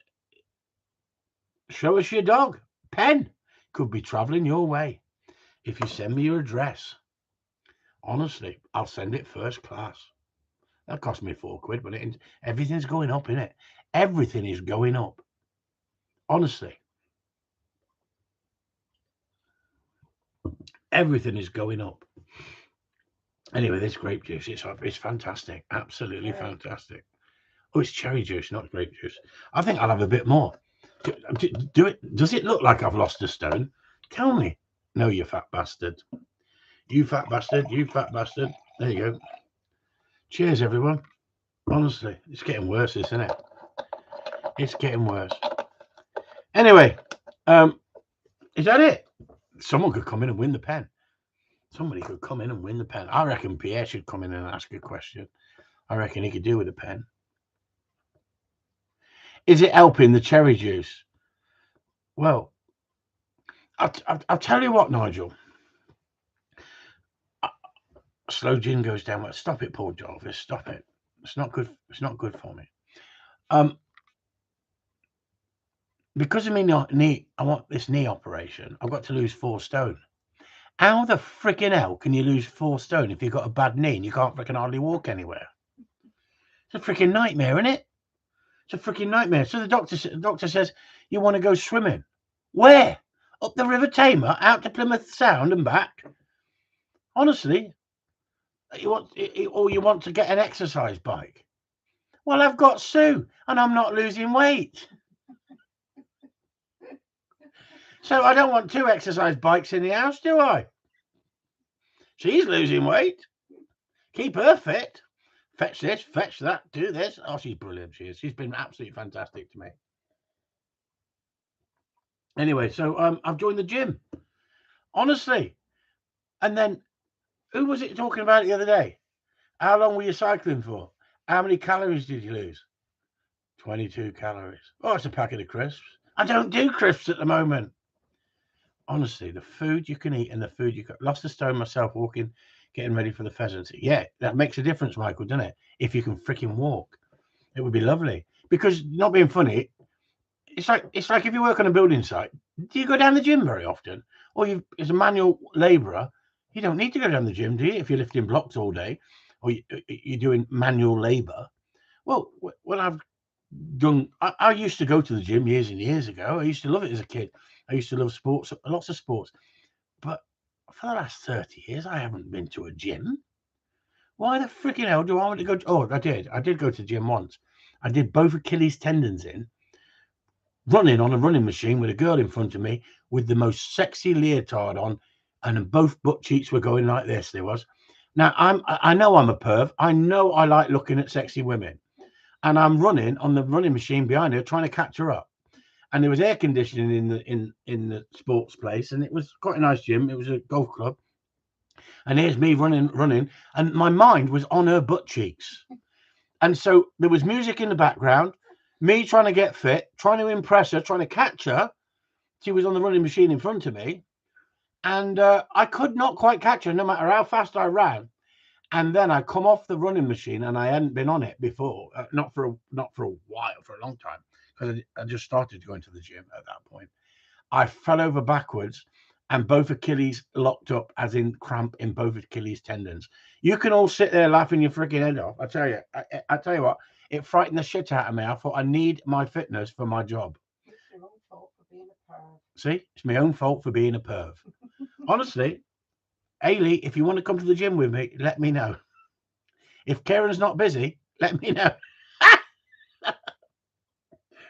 Show us your dog. Pen could be traveling your way. If you send me your address, honestly, I'll send it first class. That cost me £4, but everything's going up, isn't it? Everything is going up. Honestly. Everything is going up. Anyway, this grape juice, it's fantastic. Absolutely fantastic. Oh, it's cherry juice, not grape juice. I think I'll have a bit more. Does it look like I've lost a stone? Tell me. No, you fat bastard. You fat bastard. You fat bastard. There you go. Cheers, everyone. Honestly, it's getting worse, isn't it? It's getting worse. Anyway, is that it? Someone could come in and win the pen. Somebody could come in and win the pen. I reckon Pierre should come in and ask a question. I reckon he could do with a pen. Is it helping the cherry juice? Well, I'll tell you what, Nigel. Slow gin goes down. Well, stop it, Paul Jarvis. Stop it. It's not good. It's not good for me. Because of me knee, I want this knee operation. I've got to lose 4 stone. How the freaking hell can you lose 4 stone if you've got a bad knee and you can't freaking hardly walk anywhere? It's a freaking nightmare, isn't it? It's a freaking nightmare. So the doctor says, you want to go swimming? Where? Up the River Tamar, out to Plymouth Sound and back? Honestly, you want to get an exercise bike? Well, I've got Sue and I'm not losing weight. So I don't want 2 exercise bikes in the house, do I? She's losing weight. Keep her fit. Fetch this, fetch that, do this. Oh, she's brilliant. She is. She's been absolutely fantastic to me. Anyway, so I've joined the gym. Honestly. And then, who was it talking about it the other day? How long were you cycling for? How many calories did you lose? 22 calories. Oh, it's a packet of crisps. I don't do crisps at the moment. Honestly, the food you can eat and the food you can... Lost a stone myself walking, getting ready for the pheasants. Yeah, that makes a difference, Michael, doesn't it? If you can freaking walk. It would be lovely. Because, not being funny, it's like if you work on a building site, do you go down the gym very often? Or as a manual labourer, you don't need to go down the gym, do you? If you're lifting blocks all day, or you're doing manual labour. Well, I've done... I used to go to the gym years and years ago. I used to love it as a kid. I used to love sports, lots of sports. But for the last 30 years, I haven't been to a gym. Why the freaking hell do I want to go? I did go to the gym once. I did both Achilles tendons in, running on a running machine with a girl in front of me with the most sexy leotard on, and both butt cheeks were going like this. There was. Now I know I'm a perv. I know I like looking at sexy women, and I'm running on the running machine behind her trying to catch her up. And there was air conditioning in the sports place, and it was quite a nice gym. It was a golf club, and here's me running, and my mind was on her butt cheeks. And so there was music in the background, me trying to get fit, trying to impress her, trying to catch her. She was on the running machine in front of me, and I could not quite catch her no matter how fast I ran. And then I come off the running machine, and I hadn't been on it before, not for a while, for a long time, because I just started going to the gym at that point. I fell over backwards, and both Achilles locked up, as in cramp in both Achilles tendons. You can all sit there laughing your freaking head off. I tell you, I tell you what, it frightened the shit out of me. I thought I need my fitness for my job. It's your own fault for being a perv. See, it's my own fault for being a perv. Honestly, Ailey, if you want to come to the gym with me, let me know. If Karen's not busy, let me know.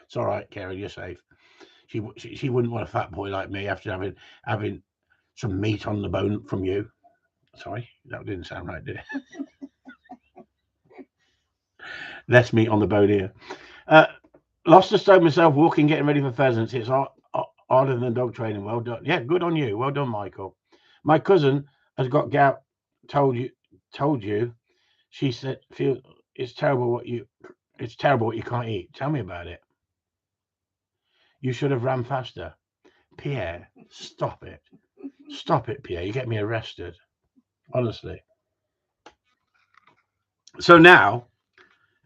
It's all right, Karen, you're safe. She wouldn't want a fat boy like me after having some meat on the bone from you. Sorry, that didn't sound right, did it? Less meat on the bone here. Lost a stone myself walking, getting ready for pheasants. It's harder than dog training. Well done. Yeah, good on you. Well done, Michael. My cousin has got gout. Told you. She said, "Feel it's terrible what you can't eat." Tell me about it. You should have ran faster. Pierre, stop it. Stop it, Pierre. You get me arrested. Honestly. So now,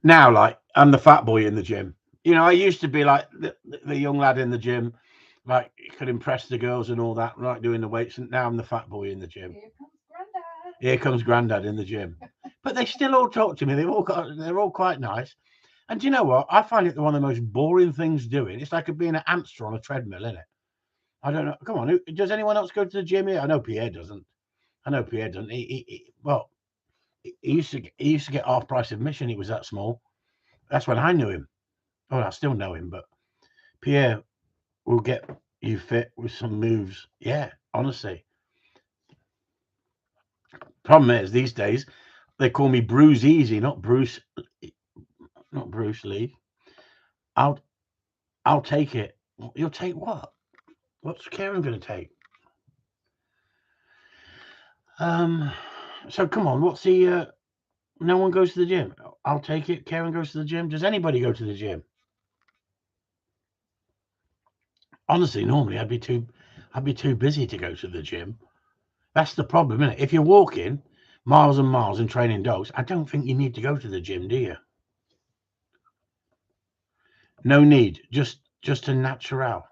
like, I'm the fat boy in the gym. You know, I used to be like the young lad in the gym, like, could impress the girls and all that, like doing the weights. And now I'm the fat boy in the gym. Here comes Grandad. Here comes Grandad in the gym. But they still all talk to me. They're all quite nice. And do you know what? I find it one of the most boring things doing. It's like being an hamster on a treadmill, isn't it? I don't know. Come on, does anyone else go to the gym here? I know Pierre doesn't. Well, he used to get half price admission. He was that small. That's when I knew him. Oh, I still know him, but Pierre will get you fit with some moves. Yeah, honestly. Problem is, these days they call me Bruce Easy, not Bruce Lee. I'll take it. You'll take what? What's Karen going to take? So come on, what's the no one goes to the gym. I'll take it. Karen goes to the gym. Does anybody go to the gym? Honestly, normally I'd be too busy to go to the gym. That's the problem, isn't it? If you're walking miles and miles and training dogs, I don't think you need to go to the gym, do you? No need. Just a natural.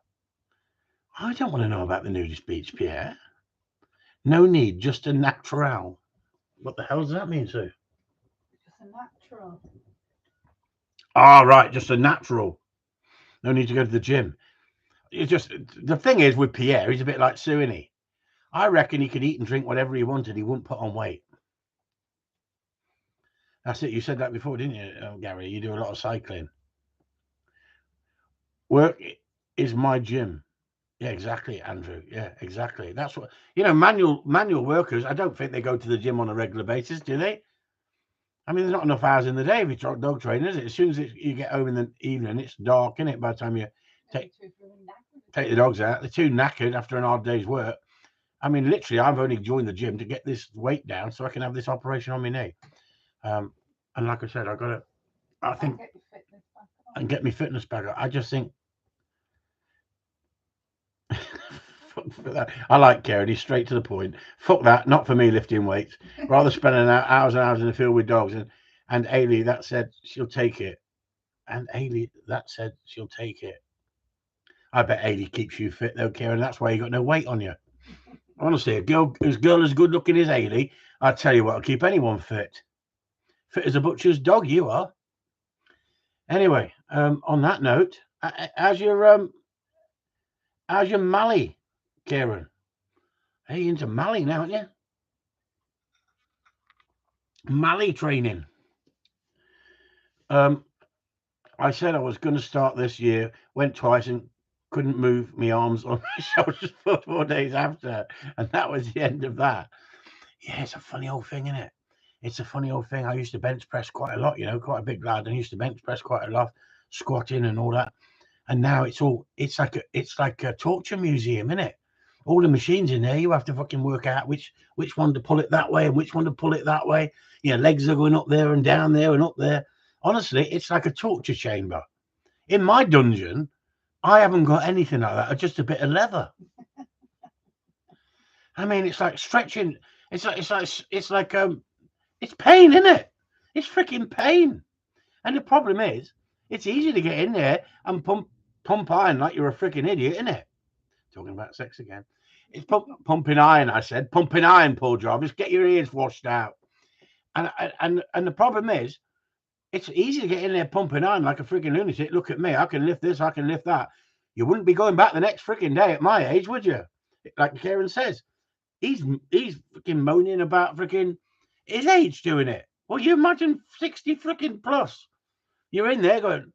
I don't want to know about the nudist beach, Pierre. No need, just a natural. What the hell does that mean, Sue? Just a natural. Ah, right, just a natural. No need to go to the gym. It's just, the thing is with Pierre, he's a bit like Sue, isn't he? I reckon he could eat and drink whatever he wanted. He wouldn't put on weight. That's it. You said that before, didn't you, Gary? You do a lot of cycling. Work is my gym. Yeah, exactly, Andrew. Yeah, exactly. That's what, manual workers, I don't think they go to the gym on a regular basis, do they? I mean, there's not enough hours in the day if you're dog training, is it? As soon as you get home in the evening, it's dark, isn't it? By the time you take the dogs out, they're too knackered after an hard day's work. I mean, literally, I've only joined the gym to get this weight down so I can have this operation on my knee. And like I said, I think, and get my fitness back up. I just think, I like Karen. He's straight to the point. Fuck that. Not for me lifting weights. Rather spending hours and hours in the field with dogs. And Ailey, that said, she'll take it. And Ailey, that said, she'll take it. I bet Ailey keeps you fit though, Karen. That's why you got no weight on you. Honestly, a girl as good looking as Ailey, I tell you what, will keep anyone fit. Fit as a butcher's dog, you are. Anyway, on that note, how's your Mally, Karen? Hey, you into Mally now, aren't you? Mally training. I said I was going to start this year, went twice and couldn't move my arms on my shoulders for 4 days after. And that was the end of that. Yeah, it's a funny old thing, isn't it? It's a funny old thing. I used to bench press quite a lot, quite a big lad. I used to bench press quite a lot, squatting and all that. And now it's like a torture museum, isn't it? All the machines in there, you have to fucking work out which one to pull it that way and which one to pull it that way. Legs are going up there and down there and up there. Honestly, it's like a torture chamber. In my dungeon, I haven't got anything like that. Just a bit of leather. I mean, it's like stretching. It's pain, isn't it? It's freaking pain. And the problem is, it's easy to get in there and pump iron like you're a freaking idiot, isn't it? Talking about sex again. It's pumping iron, I said. Pumping iron, Paul Jarvis. Get your ears washed out. And the problem is, it's easy to get in there pumping iron like a freaking lunatic. Look at me. I can lift this. I can lift that. You wouldn't be going back the next freaking day at my age, would you? Like Karen says. He's freaking moaning about freaking his age doing it. Well, you imagine 60 freaking plus. You're in there going,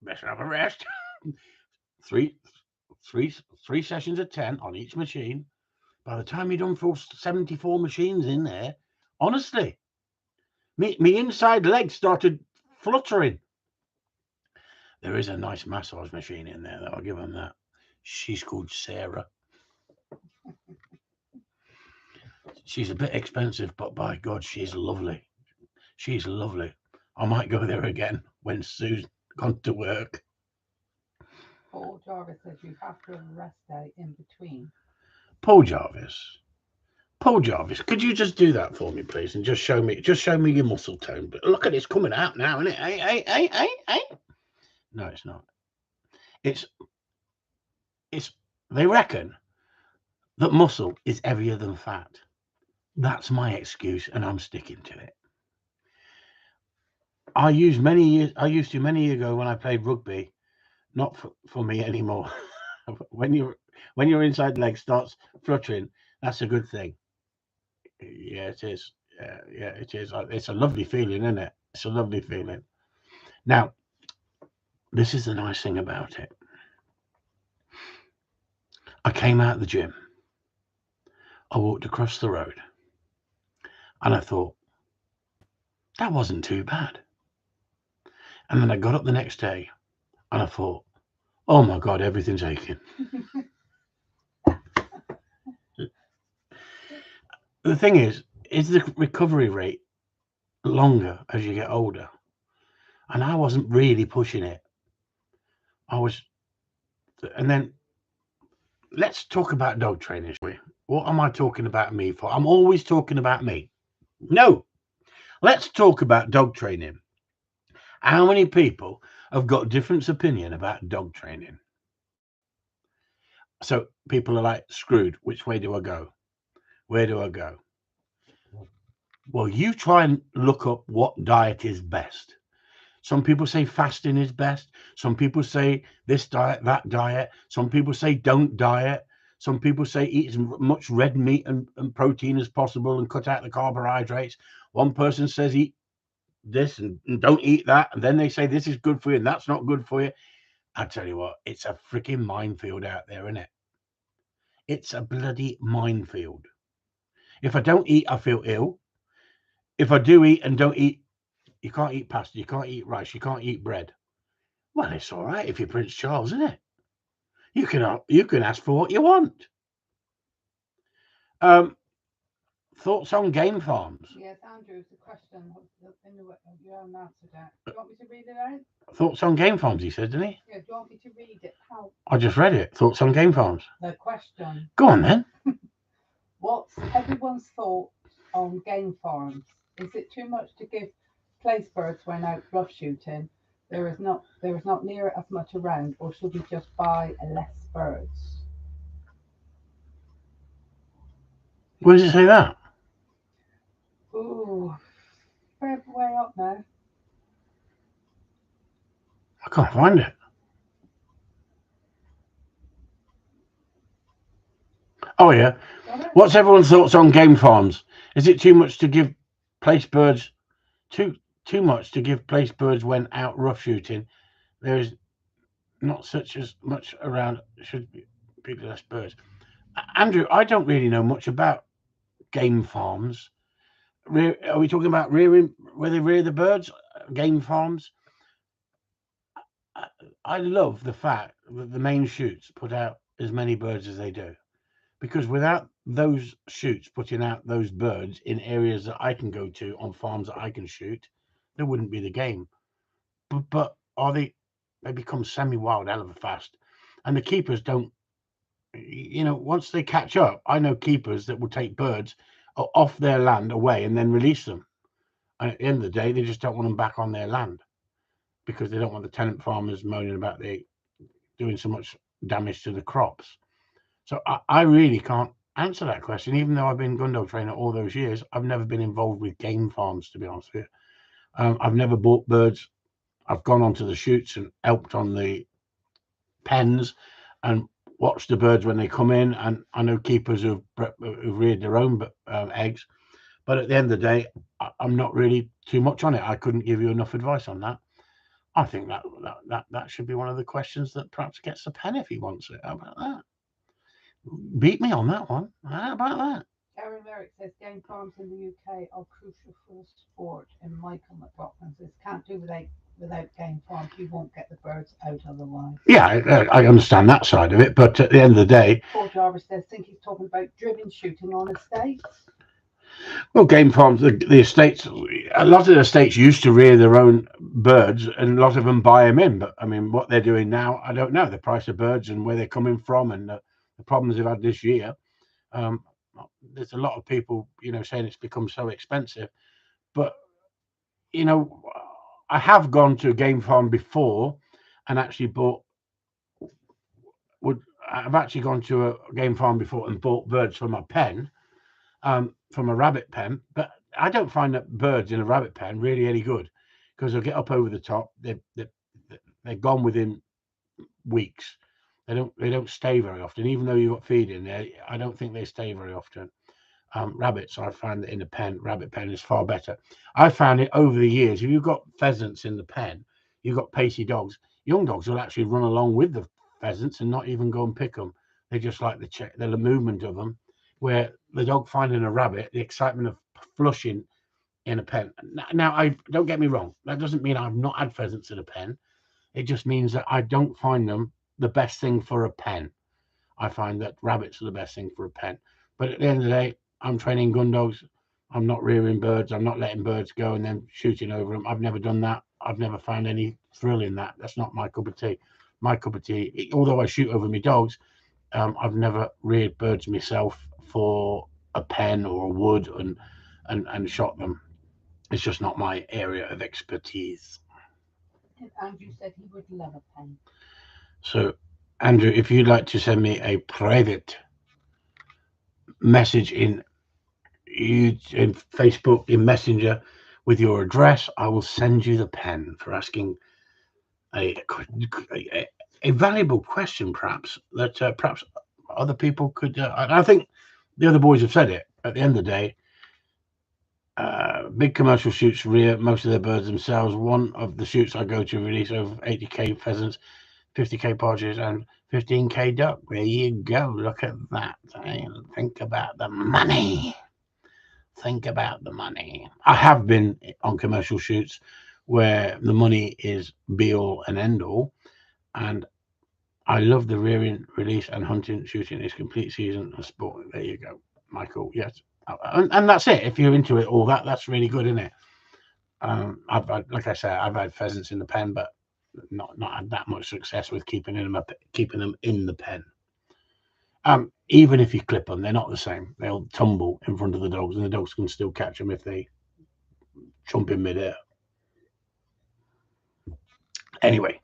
better have a rest. three sessions of 10 on each machine. By the time you're done for 74 machines in there, honestly, me inside leg started fluttering. There is a nice massage machine in there, though. I'll give them that. She's called Sarah. She's a bit expensive, but by God, she's lovely. She's lovely. I might go there again when Sue's gone to work. Paul Jarvis says you have to have a rest day in between. Paul Jarvis, could you just do that for me, please, and just show me your muscle tone? But look at it's coming out now, isn't it? Hey. No, it's not. It's. They reckon that muscle is heavier than fat. That's my excuse, and I'm sticking to it. I used to many years ago when I played rugby. Not for me anymore. when your inside leg starts fluttering, that's a good thing. Yeah, it is. Yeah, it is. It's a lovely feeling, isn't it? It's a lovely feeling. Now, this is the nice thing about it. I came out of the gym. I walked across the road, and I thought, that wasn't too bad. And then I got up the next day, and I thought, oh my God, everything's aching. The thing is the recovery rate longer as you get older? And I wasn't really pushing it. And then let's talk about dog training. What am I talking about me for? I'm always talking about me. No, let's talk about dog training. How many people have got different opinion about dog training? So people are like, screwed. Which way do I go? Where do I go? Well, you try and look up what diet is best. Some people say fasting is best. Some people say this diet, that diet. Some people say don't diet. Some people say eat as much red meat and protein as possible and cut out the carbohydrates. One person says eat this and don't eat that. And then they say this is good for you and that's not good for you. I tell you what, it's a freaking minefield out there, isn't it? It's a bloody minefield. If I don't eat, I feel ill. If I do eat and don't eat, you can't eat pasta, you can't eat rice, you can't eat bread. Well, it's all right if you're Prince Charles, isn't it? You can ask for what you want. Thoughts on game farms? Yes, Andrew, the question you haven't answered that. Do you want me to read it out? Thoughts on game farms, he said, didn't he? Yeah, do you want me to read it? How? I just read it. Thoughts on game farms. The question. Go on then. What's everyone's thoughts on game farms? Is it too much to give place birds when out bluff shooting? There is not near as much around, or should we just buy less birds? Where does it say that? Ooh, further way up now. I can't find it. Oh yeah. What's everyone's thoughts on game farms? Is it too much to give place birds too much to give place birds when out rough shooting. There is not such as much around. Should be less birds. Andrew, I don't really know much about game farms. Are we talking about rearing where they rear the birds? Game farms. I love the fact that the main shoots put out as many birds as they do, because without those shoots putting out those birds in areas that I can go to on farms that I can shoot, there wouldn't be the game. But are they? They become semi-wild hell of a fast, and the keepers don't. Once they catch up, I know keepers that will take birds off their land away and then release them. And at the end of the day, they just don't want them back on their land because they don't want the tenant farmers moaning about they doing so much damage to the crops. So I really can't answer that question, even though I've been gun dog trainer all those years. I've never been involved with game farms, to be honest with you. I've never bought birds. I've gone onto the shoots and helped on the pens and watched the birds when they come in. And I know keepers who've reared their own eggs. But at the end of the day, I'm not really too much on it. I couldn't give you enough advice on that. I think that should be one of the questions that perhaps gets the pen if he wants it. How about that? Beat me on that one. How about that? Aaron Merrick says game farms in the UK are crucial for sport, and Michael McLaughlin says can't do without game farms. You won't get the birds out otherwise. Yeah, I understand that side of it, but at the end of the day, Paul Jarvis says think he's talking about driven shooting on estates. well, game farms, the estates, a lot of the estates used to rear their own birds, and a lot of them buy them in. But I mean, what they're doing now, I don't know. The price of birds and where they're coming from, and the problems they've had this year. Um, there's a lot of people, saying it's become so expensive. But I have gone to a game farm before, and actually bought. I've actually gone to a game farm before and bought birds for my pen. From a rabbit pen, but I don't find that birds in a rabbit pen really any good because they'll get up over the top. They're gone within weeks. They don't stay very often, even though you've got feed in there. I don't think they stay very often. Rabbits, I find that in the pen, rabbit pen is far better. I found it over the years. If you've got pheasants in the pen, you've got pacey dogs. Young dogs will actually run along with the pheasants and not even go and pick them. They just like the movement of them. Where the dog finding a rabbit, the excitement of flushing in a pen. Now, I don't get me wrong. That doesn't mean I've not had pheasants in a pen. It just means that I don't find them the best thing for a pen. I find that rabbits are the best thing for a pen. But at the end of the day, I'm training gun dogs. I'm not rearing birds. I'm not letting birds go and then shooting over them. I've never done that. I've never found any thrill in that. That's not my cup of tea. My cup of tea, although I shoot over my dogs, I've never reared birds myself for a pen or a wood and shot them. It's just not my area of expertise. Andrew said he would love a pen. So, Andrew, if you'd like to send me a private message in Facebook in Messenger with your address, I will send you the pen for asking a valuable question, perhaps that perhaps other people could. I think the other boys have said it. At the end of the day, big commercial shoots rear most of their birds themselves. One of the shoots I go to release over 80k pheasants, 50k partridges, and 15k duck. There you go. Look at that. Think about the money. Think about the money. I have been on commercial shoots where the money is be all and end all, and I love the rearing, release, and hunting, shooting is complete season of sport. There you go, Michael. Yes, and that's it. If you're into it, all that's really good, isn't it? I've had, like I said, I've had pheasants in the pen, but not had that much success with keeping them in the pen. Even if you clip them, they're not the same. They'll tumble in front of the dogs, and the dogs can still catch them if they jump in midair. Anyway,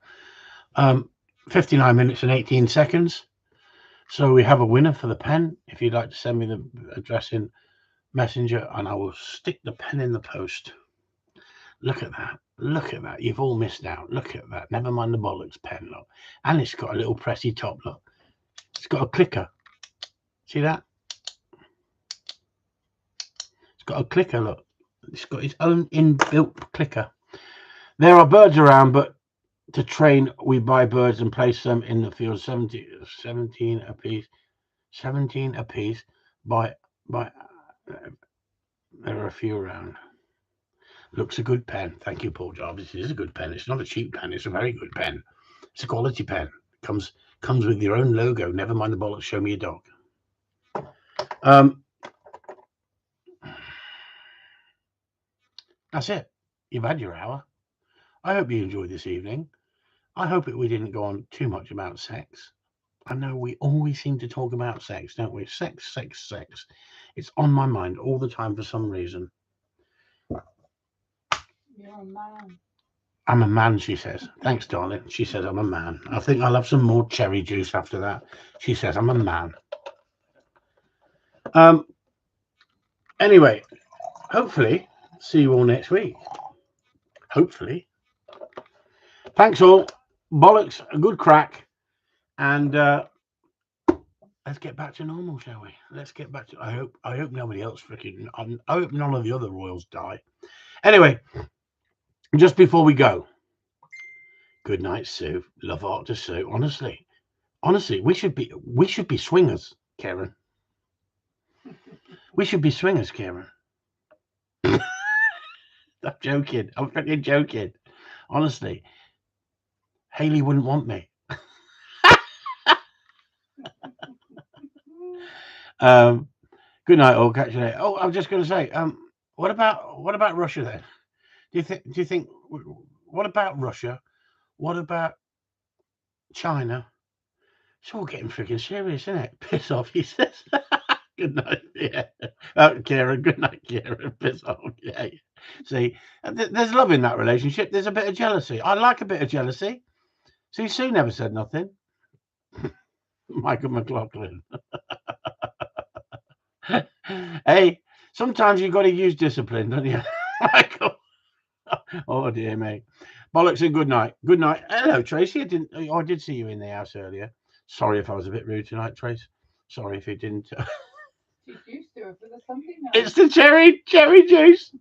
59 minutes and 18 seconds. So we have a winner for the pen. If you'd like to send me the address in Messenger, and I will stick the pen in the post. Look at that. Look at that. You've all missed out. Look at that. Never mind the bollocks pen, look. And it's got a little pressy top, look. It's got a clicker. See that? It's got a clicker, look. It's got its own inbuilt clicker. There are birds around, but to train, we buy birds and place them in the field. 17 apiece. 17 apiece. By there are a few around. Looks a good pen. Thank you, Paul Jarvis. It is a good pen. It's not a cheap pen. It's a very good pen. It's a quality pen. Comes with your own logo. Never mind the bollocks. Show me a dog. That's it. You've had your hour. I hope you enjoyed this evening. I hope we didn't go on too much about sex. I know we always seem to talk about sex, don't we? Sex. It's on my mind all the time for some reason. You're a man. I'm a man, she says. Thanks, darling. She says I'm a man. I think I'll have some more cherry juice after that. She says I'm a man. Anyway, hopefully see you all next week. Hopefully. Thanks all. Bollocks, a good crack. And let's get back to normal, shall we? Let's get back to. I hope nobody else freaking. I hope none of the other royals die. Anyway, just before we go, good night, Sue. Love art to Sue. Honestly, we should be swingers, Karen. We should be swingers, Karen. I'm joking. I'm freaking joking. Honestly, Haley wouldn't want me. Good night, all. Catch you later. Oh, I was just going to say, what about Russia then? Do you think? What about Russia? What about China? It's all getting freaking serious, isn't it? Piss off, he says. Good night, yeah. Kieran, good night, Kieran. Piss off, yeah. See, there's love in that relationship. There's a bit of jealousy. I like a bit of jealousy. See, Sue never said nothing. Michael McLaughlin. Hey, sometimes you've got to use discipline, don't you, Michael? Oh dear me. Bollocks and good night. Good night. Hello, Tracy. I did see you in the house earlier. Sorry if I was a bit rude tonight, Trace. Sorry if you didn't. She's used to it, but there's something else. It's the cherry juice.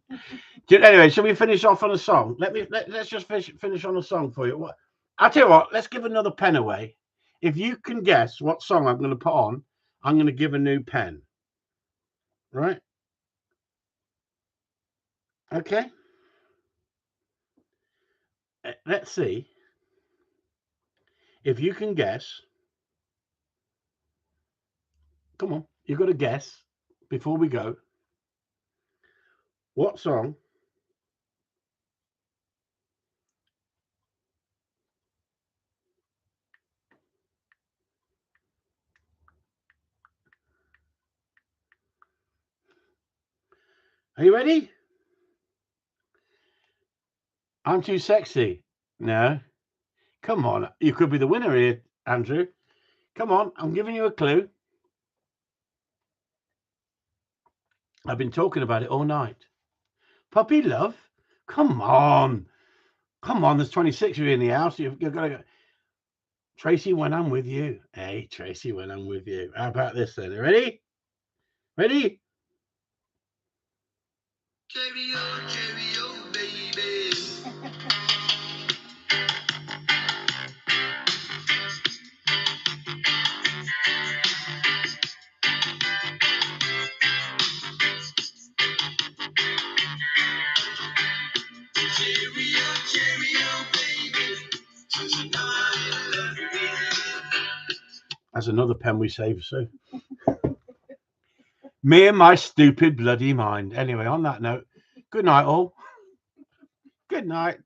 Anyway, shall we finish off on a song? Let's just finish on a song for you. I'll tell you what. Let's give another pen away. If you can guess what song I'm going to put on, I'm going to give a new pen. Right? Okay. Let's see if you can guess. Come on, you've got to guess before we go. What song? Are you ready? I'm too sexy. No. Come on. You could be the winner here, Andrew. Come on. I'm giving you a clue. I've been talking about it all night. Puppy love? Come on. Come on. There's 26 of you in the house. You've got to go. Tracy, when I'm with you. Hey, Tracy, when I'm with you. How about this then? Ready? Ready? Cheerio, cheerio, baby. Cheerio, cheerio, baby. Don't you know I love you? That's another pen we saved, Sue. Me and my stupid bloody mind. Anyway, on that note, good night, all. Good night.